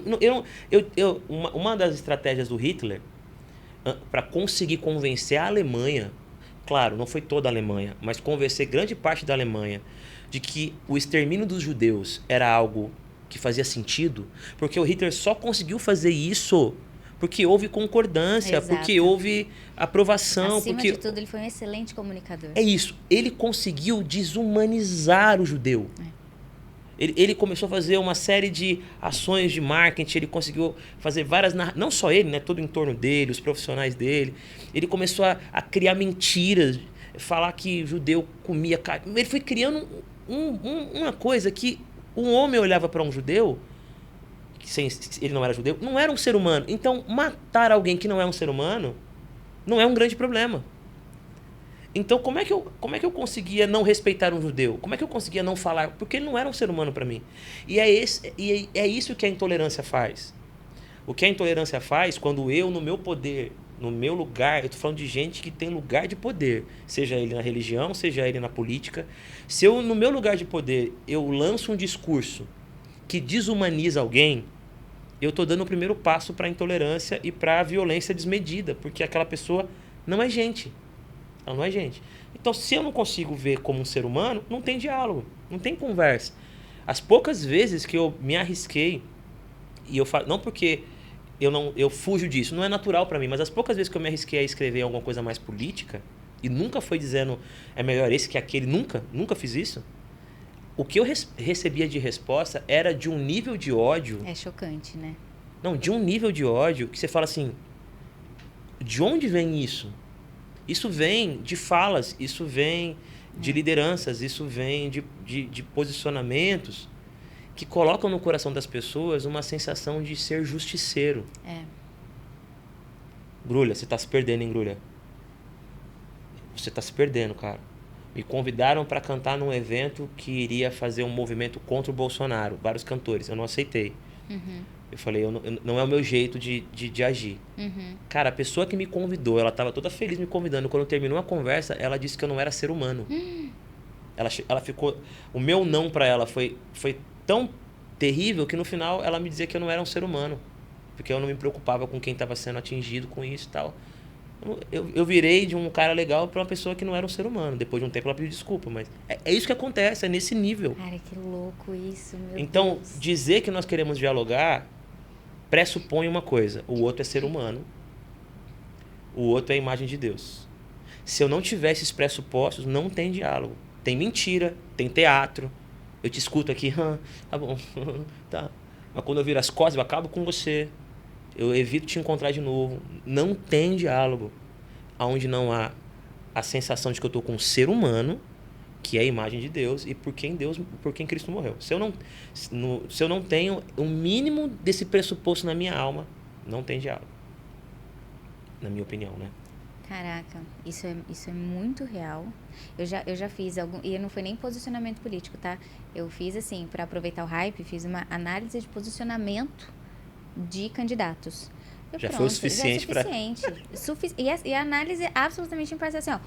uma das estratégias do Hitler para conseguir convencer a Alemanha, claro, não foi toda a Alemanha, mas convencer grande parte da Alemanha de que o extermínio dos judeus era algo que fazia sentido, porque o Hitler só conseguiu fazer isso porque houve concordância, Exato. Porque houve aprovação. Acima porque de tudo, ele foi um excelente comunicador. É isso. Ele conseguiu desumanizar o judeu. Ele começou a fazer uma série de ações de marketing, ele conseguiu fazer várias... Não só ele, né? Todo o entorno dele, os profissionais dele. Ele começou a criar mentiras, falar que judeu comia carne. Ele foi criando uma coisa que um homem olhava para um judeu, ele não era judeu, não era um ser humano. Então, matar alguém que não é um ser humano não é um grande problema. Então, como é que eu conseguia não respeitar um judeu? Como é que eu conseguia não falar? Porque ele não era um ser humano para mim. E é isso que a intolerância faz. O que a intolerância faz quando eu, no meu poder, no meu lugar, eu estou falando de gente que tem lugar de poder, seja ele na religião, seja ele na política. Se eu, no meu lugar de poder, eu lanço um discurso que desumaniza alguém, eu estou dando o primeiro passo para a intolerância e para a violência desmedida, porque aquela pessoa não é gente. Ela não é gente. Então, se eu não consigo ver como um ser humano, não tem diálogo, não tem conversa. As poucas vezes que eu me arrisquei, e eu falo, não porque eu fujo disso, não é natural para mim, mas as poucas vezes que eu me arrisquei a escrever alguma coisa mais política, e nunca foi dizendo é melhor esse que aquele, nunca fiz isso, o que eu recebia de resposta era de um nível de ódio... É chocante, né? Não, de um nível de ódio que você fala assim, de onde vem isso? Isso vem de falas, isso vem de lideranças, isso vem de posicionamentos que colocam no coração das pessoas uma sensação de ser justiceiro. Grulha, você está se perdendo, hein, Grulha? Você está se perdendo, cara. Me convidaram para cantar num evento que iria fazer um movimento contra o Bolsonaro. Vários cantores. Eu não aceitei. Eu falei, não é o meu jeito de agir. Cara, a pessoa que me convidou, ela estava toda feliz me convidando. Quando terminou a conversa, ela disse que eu não era ser humano. Ela ficou... O meu não para ela foi tão terrível que no final ela me dizia que eu não era um ser humano. Porque eu não me preocupava com quem estava sendo atingido com isso e tal. Eu virei de um cara legal para uma pessoa que não era um ser humano. Depois de um tempo ela pediu desculpa, mas é isso que acontece, é nesse nível. Cara, que louco isso, meu Então, Deus. dizer que nós queremos dialogar pressupõe uma coisa: o outro é ser humano, o outro é a imagem de Deus. Se eu não tiver esses pressupostos, não tem diálogo. Tem mentira, tem teatro. Eu te escuto aqui, tá bom, tá. Mas quando eu viro as costas, eu acabo com você. Eu evito te encontrar de novo. Não tem diálogo onde não há a sensação de que eu estou com um ser humano, que é a imagem de Deus, e por quem Cristo morreu. Se eu não tenho o mínimo desse pressuposto na minha alma, não tem diálogo. Na minha opinião, né? Caraca, isso é muito real. Eu já fiz algum... E não foi nem posicionamento político, tá? Eu fiz, assim, para aproveitar o hype, fiz uma análise de posicionamento de candidatos. Já foi o suficiente para... E a análise absolutamente imparcial, assim, ó.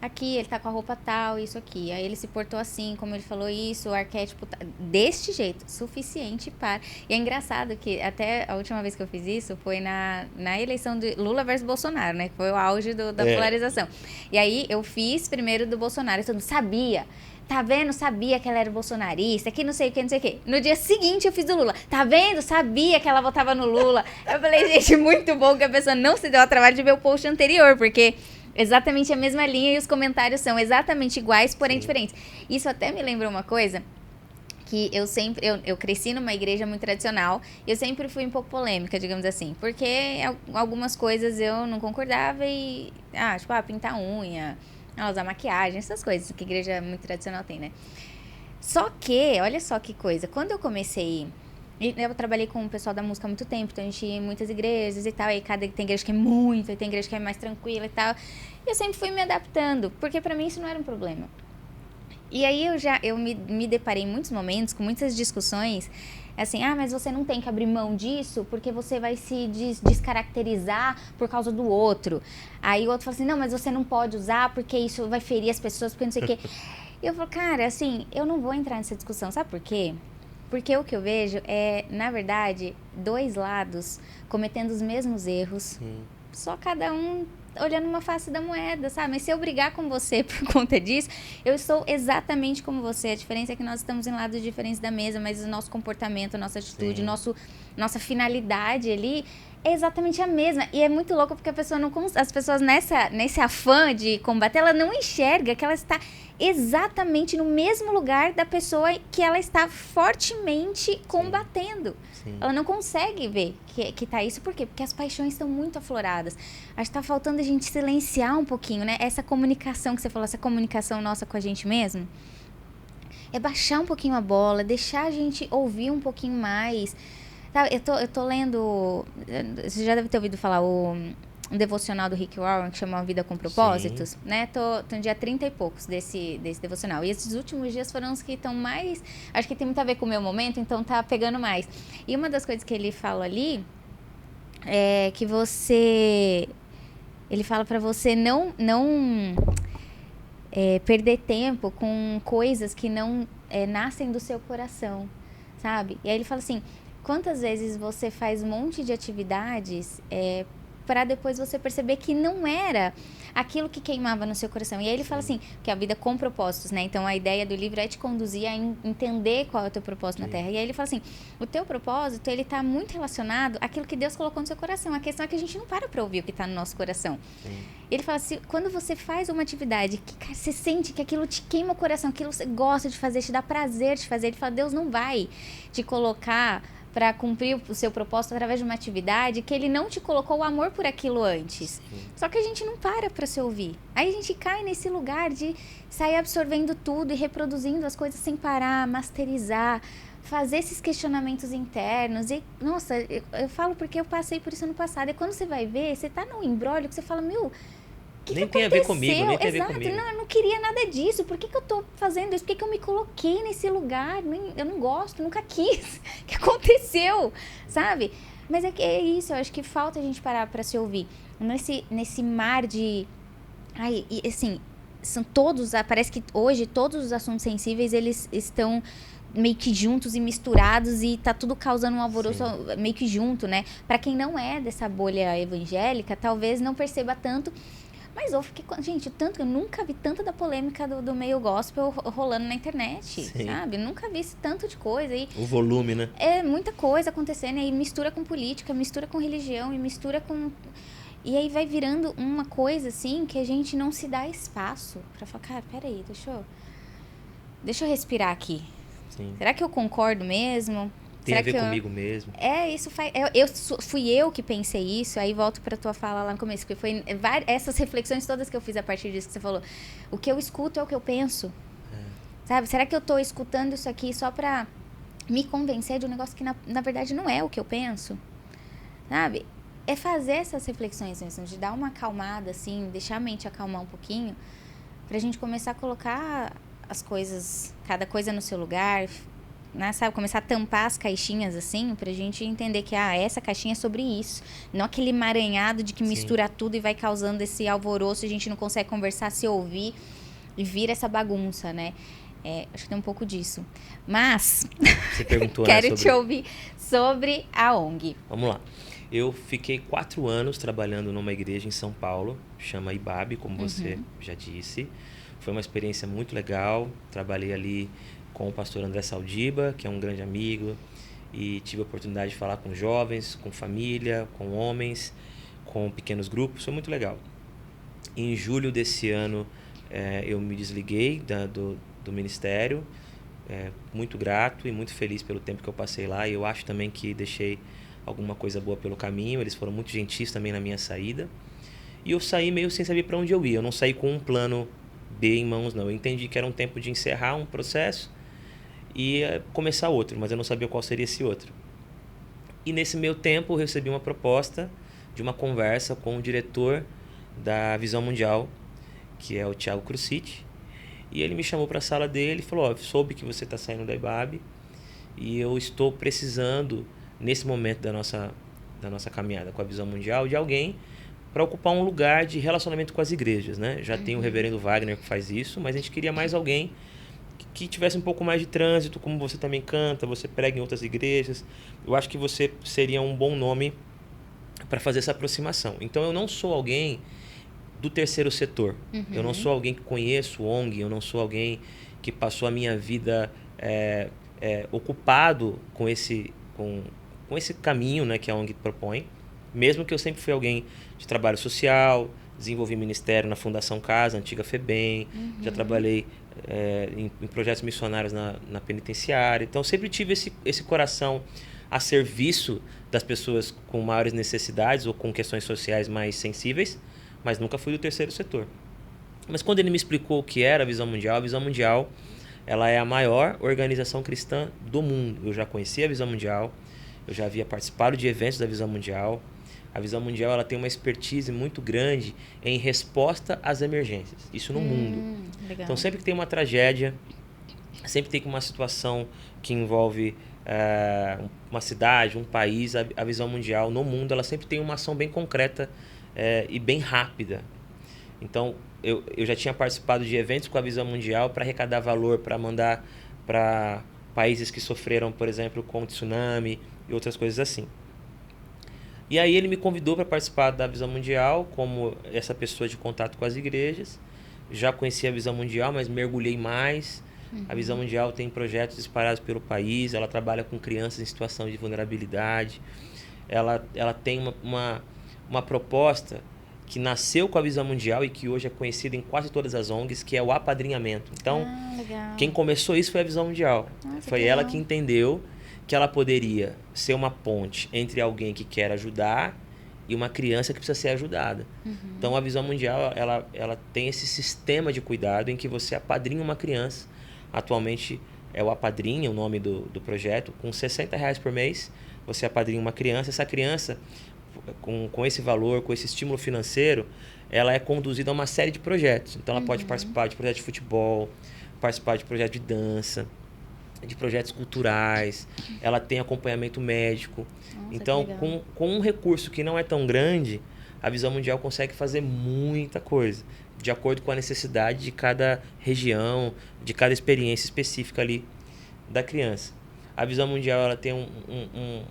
Aqui ele tá com a roupa tal, isso aqui. Aí ele se portou assim, como ele falou isso, o arquétipo deste jeito, suficiente para... E é engraçado que até a última vez que eu fiz isso foi na eleição de Lula versus Bolsonaro, né? Que foi o auge da polarização. E aí eu fiz primeiro do Bolsonaro, e todo mundo sabia. Tá vendo? Sabia que ela era bolsonarista, que não sei o que, não sei o que. No dia seguinte eu fiz do Lula. Tá vendo? Sabia que ela votava no Lula. Eu falei, gente, muito bom que a pessoa não se deu ao trabalho de ver o post anterior, porque exatamente a mesma linha e os comentários são exatamente iguais, porém diferentes. Isso até me lembrou uma coisa, que eu cresci numa igreja muito tradicional, e eu sempre fui um pouco polêmica, digamos assim, porque algumas coisas eu não concordava e, pintar unha, usar maquiagem, essas coisas que a igreja muito tradicional tem, né? Só que, olha só que coisa, quando eu comecei, eu trabalhei com o pessoal da música há muito tempo, então a gente ia em muitas igrejas e tal, aí tem igreja que é muito, aí tem igreja que é mais tranquila e tal, e eu sempre fui me adaptando, porque pra mim isso não era um problema. E aí eu me deparei em muitos momentos, com muitas discussões, Assim, mas você não tem que abrir mão disso porque você vai se descaracterizar por causa do outro. Aí o outro fala assim, não, mas você não pode usar porque isso vai ferir as pessoas, porque não sei o quê. E eu falo, cara, assim, eu não vou entrar nessa discussão, sabe por quê? Porque o que eu vejo é, na verdade, dois lados cometendo os mesmos erros, só cada um olhando uma face da moeda, sabe? Mas se eu brigar com você por conta disso, eu estou exatamente como você. A diferença é que nós estamos em lados diferentes da mesa, mas o nosso comportamento, a nossa atitude, nossa finalidade ali é exatamente a mesma. E é muito louco porque a pessoa não, as pessoas nesse afã de combater, ela não enxerga que ela está exatamente no mesmo lugar da pessoa que ela está fortemente combatendo. Sim. Ela não consegue ver que tá isso. Por quê? Porque as paixões estão muito afloradas. Acho que tá faltando a gente silenciar um pouquinho, né? Essa comunicação que você falou, essa comunicação nossa com a gente mesmo. É baixar um pouquinho a bola, deixar a gente ouvir um pouquinho mais. Tá, eu tô lendo... Você já deve ter ouvido falar um devocional do Rick Warren, que chama Uma Vida com Propósitos, Sim. né? Tô no dia 30 e poucos desse devocional. E esses últimos dias foram os que estão mais... Acho que tem muito a ver com o meu momento, então tá pegando mais. E uma das coisas que ele fala ali é que você... Ele fala pra você não perder tempo com coisas que não nascem do seu coração, sabe? E aí ele fala assim, quantas vezes você faz um monte de atividades para depois você perceber que não era aquilo que queimava no seu coração. E aí ele fala assim, que a vida com propósitos, né? Então a ideia do livro é te conduzir a entender qual é o teu propósito na Terra. E aí ele fala assim, o teu propósito, ele tá muito relacionado àquilo que Deus colocou no seu coração. A questão é que a gente não para ouvir o que tá no nosso coração. Ele fala assim, quando você faz uma atividade que cara, você sente que aquilo te queima o coração, aquilo você gosta de fazer, te dá prazer de fazer, ele fala, Deus não vai te colocar para cumprir o seu propósito através de uma atividade que ele não te colocou o amor por aquilo antes. Só que a gente não para se ouvir. Aí a gente cai nesse lugar de sair absorvendo tudo e reproduzindo as coisas sem parar, masterizar, fazer esses questionamentos internos. E, nossa, eu falo porque eu passei por isso no passado. E quando você vai ver, você tá num imbróglio que você fala, Nem tem a ver comigo, nem tem a ver Exato, comigo. não, eu não queria nada disso. Por que eu tô fazendo isso? Por que eu me coloquei nesse lugar? Eu não gosto, nunca quis. O que aconteceu? Sabe? Mas é isso, eu acho que falta a gente parar pra se ouvir. Nesse mar de... Ai, e assim, são todos... Parece que hoje todos os assuntos sensíveis, eles estão meio que juntos e misturados e tá tudo causando um alvoroço meio que junto, né? Pra quem não é dessa bolha evangélica, talvez não perceba tanto... Mas eu fiquei... Gente, eu nunca vi tanta da polêmica do meio gospel rolando na internet, sabe? Eu nunca vi esse tanto de coisa. E o volume, né? É muita coisa acontecendo. E mistura com política, mistura com religião, e mistura com... E aí vai virando uma coisa, assim, que a gente não se dá espaço pra falar, cara, peraí, deixa eu respirar aqui. Sim. Será que eu concordo mesmo? Tem a ver comigo mesmo. Isso faz... Fui eu que pensei isso, aí volto pra tua fala lá no começo, porque foi essas reflexões todas que eu fiz a partir disso que você falou. O que eu escuto é o que eu penso. Sabe? Será que eu tô escutando isso aqui só pra me convencer de um negócio que na verdade não é o que eu penso? Sabe? É fazer essas reflexões mesmo, de dar uma acalmada, assim, deixar a mente acalmar um pouquinho, pra gente começar a colocar as coisas, cada coisa no seu lugar, né, sabe, começar a tampar as caixinhas assim, pra gente entender que essa caixinha é sobre isso, não aquele emaranhado de que mistura tudo e vai causando esse alvoroço, a gente não consegue conversar, se ouvir e vira essa bagunça, né? Acho que tem um pouco disso. Mas você perguntou, quero te ouvir sobre a ONG. Vamos lá. Eu fiquei 4 anos trabalhando numa igreja em São Paulo, chama IBAB, como você já disse. Foi uma experiência muito legal. Trabalhei ali com o pastor André Saldiba, que é um grande amigo, e tive a oportunidade de falar com jovens, com família, com homens, com pequenos grupos. Foi muito legal. Em julho desse ano, eu me desliguei do ministério, muito grato e muito feliz pelo tempo que eu passei lá. E eu acho também que deixei alguma coisa boa pelo caminho. Eles foram muito gentis também na minha saída. E eu saí meio sem saber para onde eu ia. Eu não saí com um plano B em mãos, não. Eu entendi que era um tempo de encerrar um processo e começar outro, mas eu não sabia qual seria esse outro. E nesse meio tempo eu recebi uma proposta de uma conversa com o diretor da Visão Mundial, que é o Thiago Crucite, e ele me chamou para a sala dele e falou, soube que você está saindo da IBAB E eu estou precisando, nesse momento da nossa caminhada com a Visão Mundial, de alguém para ocupar um lugar de relacionamento com as igrejas, né? Já tem o reverendo Wagner que faz isso, mas a gente queria mais alguém que tivesse um pouco mais de trânsito, como você também canta, você prega em outras igrejas. Eu acho que você seria um bom nome para fazer essa aproximação. Então, eu não sou alguém do terceiro setor. Eu não sou alguém que conheço ONG, eu não sou alguém que passou a minha vida ocupado com esse caminho, né, que a ONG propõe. Mesmo que eu sempre fui alguém de trabalho social, desenvolvi ministério na Fundação Casa, antiga FEBEM, já trabalhei em projetos missionários na penitenciária. Então, sempre tive esse coração a serviço das pessoas com maiores necessidades ou com questões sociais mais sensíveis, mas nunca fui do terceiro setor. Mas quando ele me explicou o que era a Visão Mundial, ela é a maior organização cristã do mundo. Eu já conhecia a Visão Mundial, eu já havia participado de eventos da Visão Mundial. A Visão Mundial ela tem uma expertise muito grande em resposta às emergências. Isso no mundo. Legal. Então, sempre que tem uma tragédia, sempre tem uma situação que envolve uma cidade, um país, a Visão Mundial no mundo, ela sempre tem uma ação bem concreta e bem rápida. Então, eu já tinha participado de eventos com a Visão Mundial para arrecadar valor, para mandar para países que sofreram, por exemplo, com tsunami e outras coisas assim. E aí ele me convidou para participar da Visão Mundial como essa pessoa de contato com as igrejas. Já conhecia a Visão Mundial, mas mergulhei mais. A Visão Mundial tem projetos espalhados pelo país, ela trabalha com crianças em situação de vulnerabilidade. Ela tem uma proposta que nasceu com a Visão Mundial e que hoje é conhecida em quase todas as ONGs, que é o apadrinhamento. Então, quem começou isso foi a Visão Mundial. Foi ela que entendeu que ela poderia ser uma ponte entre alguém que quer ajudar e uma criança que precisa ser ajudada. Então, a Visão Mundial ela tem esse sistema de cuidado em que você apadrinha uma criança. Atualmente é o Apadrinha, o nome do projeto. Com R$60 por mês, você apadrinha uma criança. Essa criança, com esse valor, com esse estímulo financeiro, ela é conduzida a uma série de projetos. Então, ela pode participar de projetos de futebol, participar de projetos de dança, de projetos culturais, ela tem acompanhamento médico. Nossa, então, com um recurso que não é tão grande, a Visão Mundial consegue fazer muita coisa, de acordo com a necessidade de cada região, de cada experiência específica ali da criança. A Visão Mundial ela tem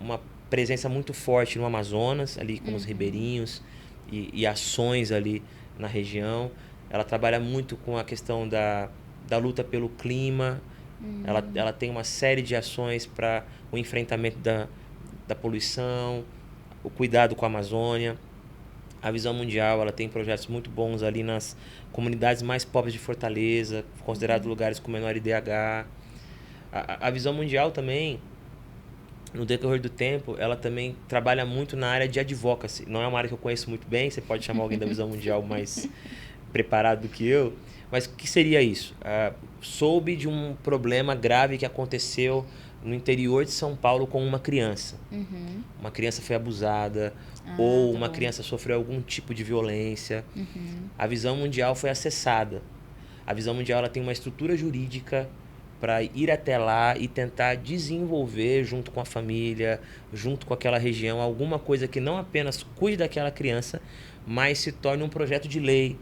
uma presença muito forte no Amazonas, ali com os ribeirinhos e ações ali na região. Ela trabalha muito com a questão da luta pelo clima. Ela tem uma série de ações para o enfrentamento da poluição, o cuidado com a Amazônia. A Visão Mundial ela tem projetos muito bons ali nas comunidades mais pobres de Fortaleza, considerados lugares com menor IDH. A Visão Mundial também, no decorrer do tempo, ela também trabalha muito na área de advocacy. Não é uma área que eu conheço muito bem, você pode chamar alguém da Visão Mundial mais preparado do que eu. Mas o que seria isso? Soube de um problema grave que aconteceu no interior de São Paulo com uma criança. Uma criança foi abusada ou uma criança sofreu algum tipo de violência. A Visão Mundial foi acessada. A Visão Mundial ela tem uma estrutura jurídica para ir até lá e tentar desenvolver junto com a família, junto com aquela região, alguma coisa que não apenas cuide daquela criança, mas se torne um projeto de lei.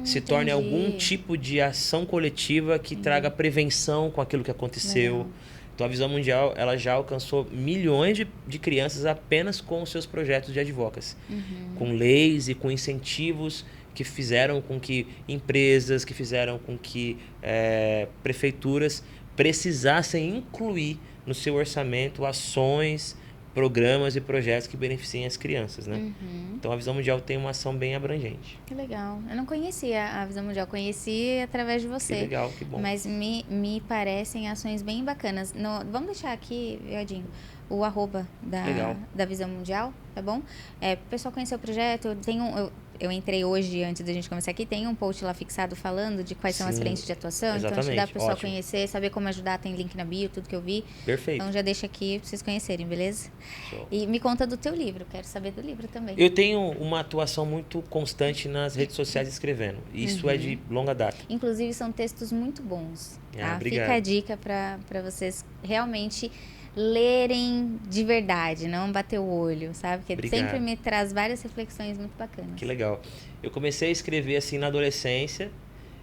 Se torne algum tipo de ação coletiva que traga prevenção com aquilo que aconteceu. Então, a Visão Mundial ela já alcançou milhões de crianças apenas com os seus projetos de advocacy. Com leis e com incentivos que fizeram com que empresas, que fizeram com que prefeituras precisassem incluir no seu orçamento ações, programas e projetos que beneficiem as crianças, né? Então, a Visão Mundial tem uma ação bem abrangente. Que legal. Eu não conhecia a Visão Mundial, conheci através de você. Que legal, que bom. Mas me parecem ações bem bacanas. Vamos deixar aqui, Viadinho, o @ da Visão Mundial, tá bom? Para o pessoal conhecer o projeto, eu entrei hoje, antes da gente começar aqui, tem um post lá fixado falando de quais são as Sim, frentes de atuação. Então, exatamente, ajudar o pessoal a ótimo. conhecer, saber como ajudar, tem link na bio, tudo que eu vi. Perfeito. Então, já deixa aqui pra vocês conhecerem, beleza? Show. E me conta do teu livro, quero saber do livro também. Eu tenho uma atuação muito constante nas redes sociais escrevendo. Isso é de longa data. Inclusive, são textos muito bons, tá? Obrigado. Fica a dica para vocês realmente lerem de verdade, não bater o olho, sabe? Porque Obrigado. sempre me traz várias reflexões muito bacanas. Que legal. Eu comecei a escrever assim na adolescência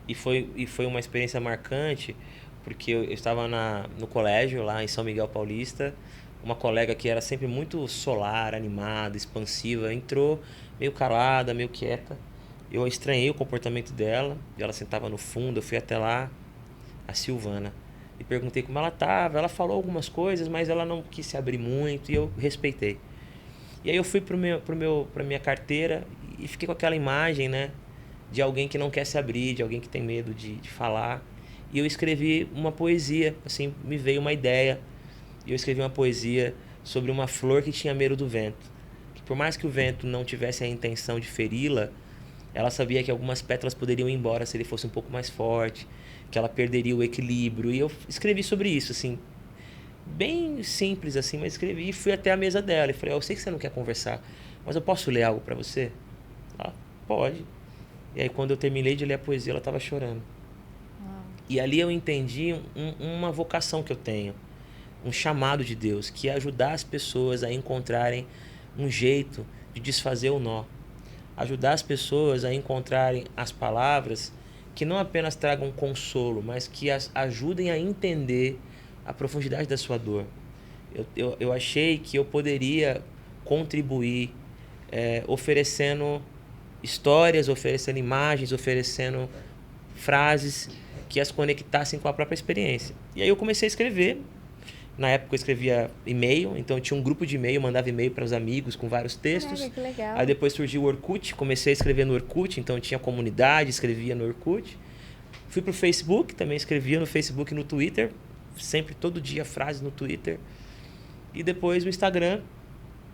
e foi uma experiência marcante, porque eu estava no colégio lá em São Miguel Paulista, uma colega que era sempre muito solar, animada, expansiva, entrou meio calada, meio quieta. Eu estranhei o comportamento dela, e ela sentava no fundo, eu fui até lá, a Silvana, e perguntei como ela estava. Ela falou algumas coisas, mas ela não quis se abrir muito e eu respeitei. E aí eu fui pra minha carteira e fiquei com aquela imagem, né, de alguém que não quer se abrir, de alguém que tem medo de falar. E eu escrevi uma poesia, assim, me veio uma ideia. E eu escrevi uma poesia sobre uma flor que tinha medo do vento. Que por mais que o vento não tivesse a intenção de feri-la, ela sabia que algumas pétalas poderiam ir embora se ele fosse um pouco mais forte, que ela perderia o equilíbrio. E eu escrevi sobre isso, assim, bem simples assim, mas escrevi e fui até a mesa dela e falei: eu sei que você não quer conversar, mas eu posso ler algo para você? Ah, pode. E aí quando eu terminei de ler a poesia, ela estava chorando. E ali eu entendi uma vocação que eu tenho, um chamado de Deus, que é ajudar as pessoas a encontrarem um jeito de desfazer o nó. Ajudar as pessoas a encontrarem as palavras que não apenas tragam consolo, mas que as ajudem a entender a profundidade da sua dor. Eu achei que eu poderia contribuir oferecendo histórias, oferecendo imagens, oferecendo frases que as conectassem com a própria experiência. E aí eu comecei a escrever. Na época eu escrevia e-mail, então eu tinha um grupo de e-mail, mandava e-mail para os amigos com vários textos. Caraca, que legal. Aí depois surgiu o Orkut, comecei a escrever no Orkut, então eu tinha comunidade, escrevia no Orkut. Fui pro Facebook, também escrevia no Facebook e no Twitter, sempre, todo dia, frases no Twitter. E depois o Instagram,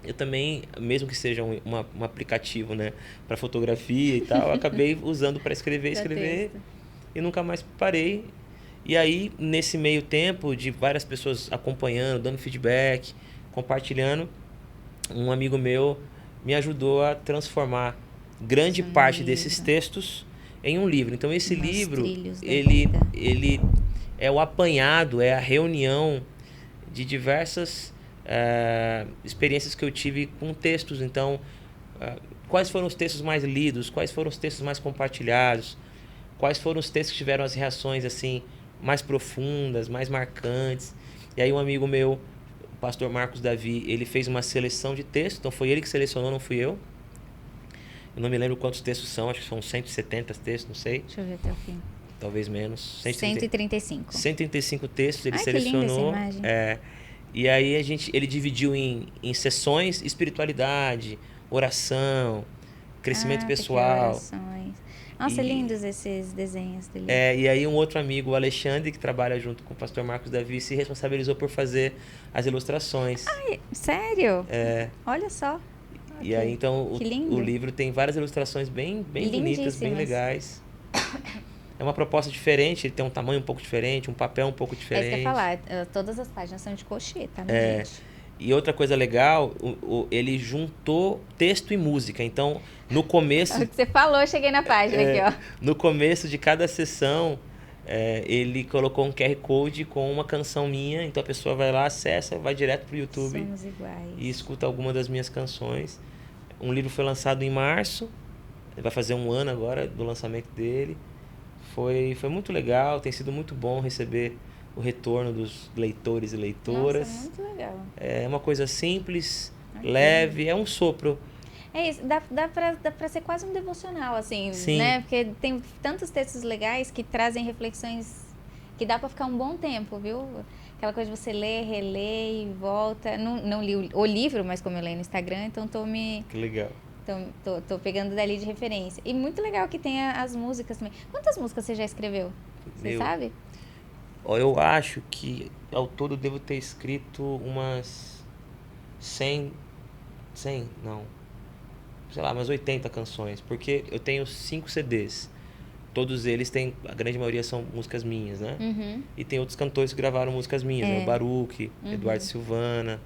eu também, mesmo que seja um aplicativo, né, para fotografia e tal, eu acabei usando para escrever e nunca mais parei. E aí, nesse meio tempo, de várias pessoas acompanhando, dando feedback, compartilhando, um amigo meu me ajudou a transformar grande parte desses textos em um livro. Então, esse livro, ele é o apanhado, é a reunião de diversas experiências que eu tive com textos. Então, quais foram os textos mais lidos? Quais foram os textos mais compartilhados? Quais foram os textos que tiveram as reações, assim, mais profundas, mais marcantes? E aí um amigo meu, o pastor Marcos Davi, ele fez uma seleção de textos, então foi ele que selecionou, não fui eu. Eu não me lembro quantos textos são, acho que são 170 textos, não sei. Deixa eu ver até o fim. Talvez menos. 135. 135 textos ele Ai, selecionou. Que linda essa imagem. E aí ele dividiu em sessões: espiritualidade, oração, crescimento pessoal. Orações. Nossa, lindos esses desenhos dele. E aí um outro amigo, o Alexandre, que trabalha junto com o pastor Marcos Davi, se responsabilizou por fazer as ilustrações. Ai, sério? Olha só. E aí então o livro tem várias ilustrações bem bonitas, bem legais. É uma proposta diferente, ele tem um tamanho um pouco diferente, um papel um pouco diferente. É isso que eu ia falar, todas as páginas são de crochê, tá, né, gente? E outra coisa legal, ele juntou texto e música. Então, no começo... O que você falou, eu cheguei na página aqui, ó. No começo de cada sessão, ele colocou um QR Code com uma canção minha. Então, a pessoa vai lá, acessa, vai direto pro YouTube. Somos iguais. E escuta alguma das minhas canções. Um livro foi lançado em março. Vai fazer um ano agora do lançamento dele. Foi muito legal, tem sido muito bom receber o retorno dos leitores e leitoras. Nossa, muito legal. É uma coisa simples, leve, é um sopro. É isso, dá pra ser quase um devocional, assim, Sim. Né? Porque tem tantos textos legais que trazem reflexões que dá pra ficar um bom tempo, viu? Aquela coisa de você ler, reler e volta. Não li o livro, mas como eu leio no Instagram, então Que legal. Tô pegando dali de referência. E muito legal que tenha as músicas também. Quantas músicas você já escreveu? Você sabe? Eu acho que ao todo eu devo ter escrito umas 100, não. sei lá, umas 80 canções, porque eu tenho 5 CDs. Todos eles têm, a grande maioria são músicas minhas, né? Uhum. E tem outros cantores que gravaram músicas minhas, né? O Baruch, Eduardo Silvana,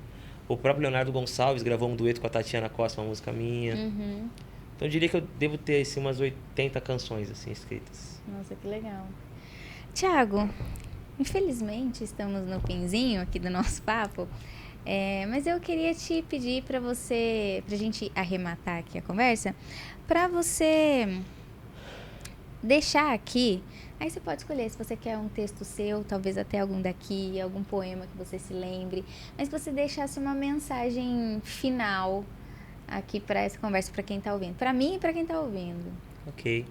o próprio Leonardo Gonçalves gravou um dueto com a Tatiana Costa, uma música minha. Uhum. Então eu diria que eu devo ter assim, umas 80 canções assim escritas. Nossa, que legal. Tiago, infelizmente estamos no finzinho aqui do nosso papo, mas eu queria te pedir para você, pra gente arrematar aqui a conversa, para você deixar aqui, aí você pode escolher se você quer um texto seu, talvez até algum daqui, algum poema que você se lembre, mas que você deixasse uma mensagem final aqui para essa conversa, para quem está ouvindo, para mim e para quem está ouvindo. Ok.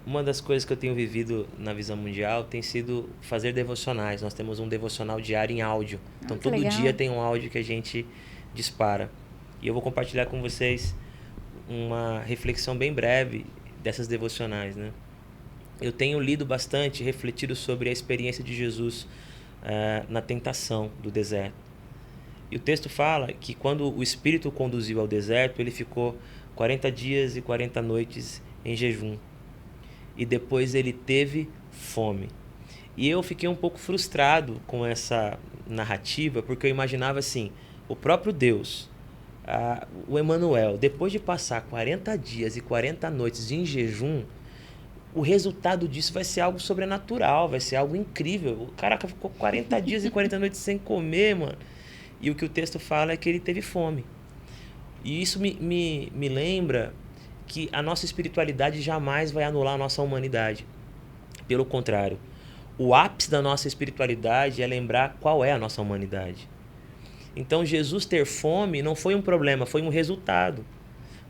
Uma das coisas que eu tenho vivido na Visão Mundial tem sido fazer devocionais. Nós temos um devocional diário em áudio. Então todo legal. dia tem um áudio que a gente dispara. E eu vou compartilhar com vocês uma reflexão bem breve dessas devocionais, né? Eu tenho lido bastante, refletido sobre a experiência de Jesus na tentação do deserto. E o texto fala que quando o Espírito o conduziu ao deserto, ele ficou 40 dias e 40 noites em jejum. E depois ele teve fome. E eu fiquei um pouco frustrado com essa narrativa, porque eu imaginava assim, o próprio Deus, o Emmanuel, depois de passar 40 dias e 40 noites em jejum, o resultado disso vai ser algo sobrenatural, vai ser algo incrível. O cara ficou 40 dias e 40 noites sem comer, mano. E o que o texto fala é que ele teve fome. E isso me lembra que a nossa espiritualidade jamais vai anular a nossa humanidade. Pelo contrário, o ápice da nossa espiritualidade é lembrar qual é a nossa humanidade. Então, Jesus ter fome não foi um problema, foi um resultado.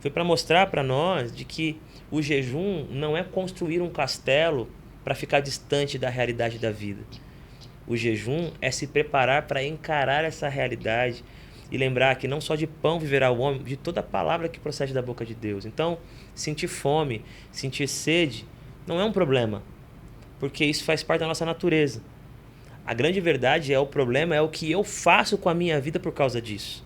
Foi para mostrar para nós de que o jejum não é construir um castelo para ficar distante da realidade da vida. O jejum é se preparar para encarar essa realidade e lembrar que não só de pão viverá o homem, de toda palavra que procede da boca de Deus. Então, sentir fome, sentir sede, não é um problema, porque isso faz parte da nossa natureza. A grande verdade o problema é o que eu faço com a minha vida por causa disso.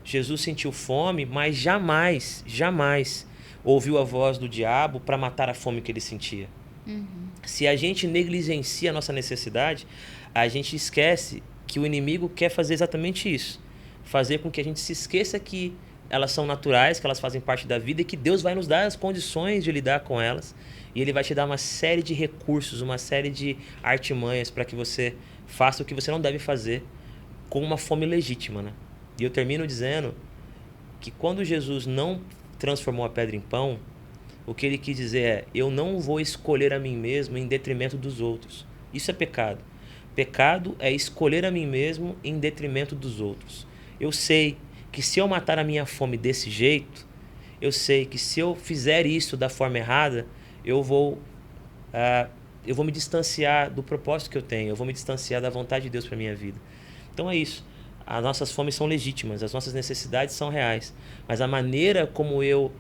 Jesus sentiu fome, mas jamais ouviu a voz do diabo para matar a fome que ele sentia. Se a gente negligencia a nossa necessidade, a gente esquece que o inimigo quer fazer exatamente isso. Fazer com que a gente se esqueça que elas são naturais, que elas fazem parte da vida e que Deus vai nos dar as condições de lidar com elas. E Ele vai te dar uma série de recursos, uma série de artimanhas para que você faça o que você não deve fazer com uma fome legítima, né? E eu termino dizendo que quando Jesus não transformou a pedra em pão, o que Ele quis dizer é: eu não vou escolher a mim mesmo em detrimento dos outros. Isso é pecado. Pecado é escolher a mim mesmo em detrimento dos outros. Eu sei que se eu matar a minha fome desse jeito, eu sei que se eu fizer isso da forma errada, eu vou me distanciar do propósito que eu tenho, eu vou me distanciar da vontade de Deus para a minha vida. Então é isso. As nossas fomes são legítimas, as nossas necessidades são reais, mas a maneira como eu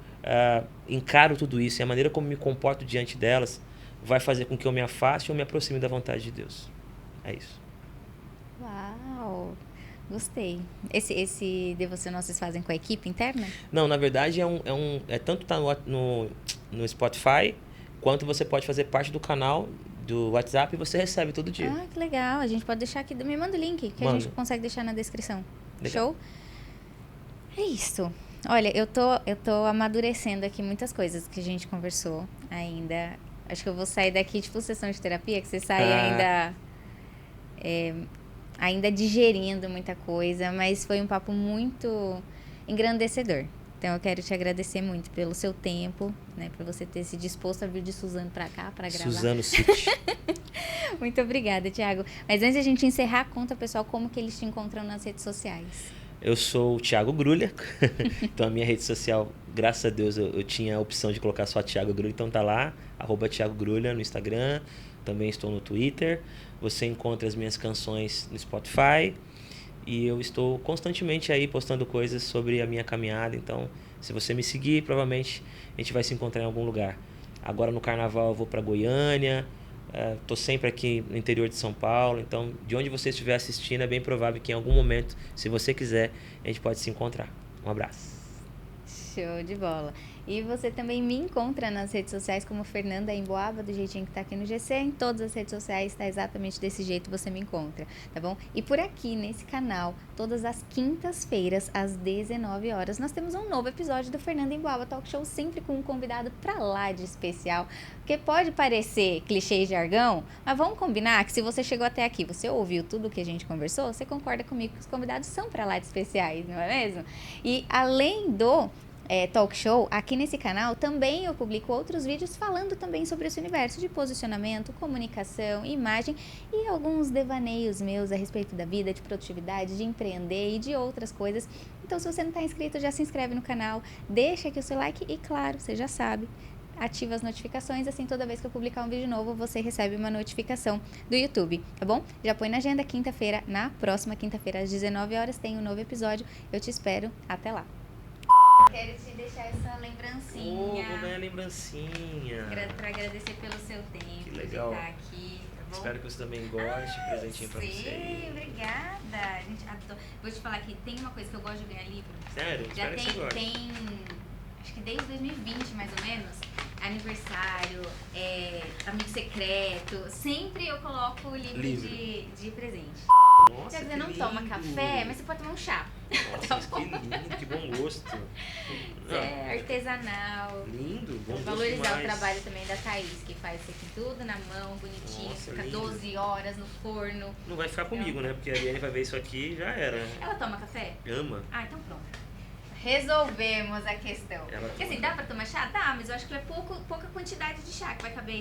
encaro tudo isso e a maneira como me comporto diante delas vai fazer com que eu me afaste ou me aproxime da vontade de Deus. É isso. Uau! Gostei. Esse devocional vocês fazem com a equipe interna? Não, na verdade tanto tá no Spotify, quanto você pode fazer parte do canal do WhatsApp e você recebe todo dia. Ah, que legal. A gente pode deixar aqui. Me manda o link que a gente consegue deixar na descrição. Legal. Show? É isso. Olha, eu tô amadurecendo aqui muitas coisas que a gente conversou ainda. Acho que eu vou sair daqui, tipo, sessão de terapia, que você sai ainda digerindo muita coisa, mas foi um papo muito engrandecedor. Então eu quero te agradecer muito pelo seu tempo, né, por você ter se disposto a vir de Suzano para cá para gravar. Suzano City. Muito obrigada, Thiago. Mas antes de a gente encerrar, conta, pessoal, como que eles te encontram nas redes sociais. Eu sou o Thiago Grulha. Então a minha rede social, graças a Deus, eu tinha a opção de colocar só Thiago Grulha, então tá lá, @Thiago Grulha no Instagram, também estou no Twitter. Você encontra as minhas canções no Spotify. E eu estou constantemente aí postando coisas sobre a minha caminhada. Então, se você me seguir, provavelmente a gente vai se encontrar em algum lugar. Agora no Carnaval eu vou para Goiânia. Estou sempre aqui no interior de São Paulo. Então, de onde você estiver assistindo, é bem provável que em algum momento, se você quiser, a gente pode se encontrar. Um abraço. Show de bola. E você também me encontra nas redes sociais como Fernanda Emboaba, do jeitinho que tá aqui no GC. Em todas as redes sociais tá exatamente desse jeito você me encontra, tá bom? E por aqui, nesse canal, todas as quintas-feiras, às 19 horas, nós temos um novo episódio do Fernanda Emboaba Talk Show, sempre com um convidado pra lá de especial. Porque pode parecer clichê e jargão, mas vamos combinar que se você chegou até aqui, você ouviu tudo que a gente conversou, você concorda comigo que os convidados são pra lá de especiais, não é mesmo? E além do talk show, aqui nesse canal também eu publico outros vídeos falando também sobre esse universo de posicionamento, comunicação, imagem e alguns devaneios meus a respeito da vida, de produtividade, de empreender e de outras coisas. Então, se você não está inscrito, já se inscreve no canal, deixa aqui o seu like e, claro, você já sabe, ativa as notificações, assim toda vez que eu publicar um vídeo novo, você recebe uma notificação do YouTube, tá bom? Já põe na agenda, quinta-feira, na próxima quinta-feira, às 19 horas, tem um novo episódio. Eu te espero, até lá. Quero te deixar essa lembrancinha. Vou ganhar lembrancinha. Pra agradecer pelo seu tempo. Que legal. De estar aqui, tá bom? Espero que você também goste. Presentinho pra você. Sim, obrigada. Gente, vou te falar que tem uma coisa que eu gosto de ganhar livro. Sério? Já Espero que você goste. acho que desde 2020, mais ou menos, aniversário, amigo secreto, sempre eu coloco o livro. De presente. Nossa, Quer dizer, que não lindo. toma café, mas você pode tomar um chá. Nossa, que lindo, que bom gosto. Artesanal. Lindo, bom gosto Valorizar demais. o trabalho também da Thaís, que faz isso aqui tudo na mão, bonitinho, Nossa, fica lindo. 12 horas no forno. Não vai ficar comigo, né? Porque a Ariane vai ver isso aqui e já era. Ela toma café? Ama. Ah, então pronto. Resolvemos a questão. Ela Porque assim, toma. dá pra tomar chá? Dá, mas eu acho que é pouca quantidade de chá que vai caber aí dentro.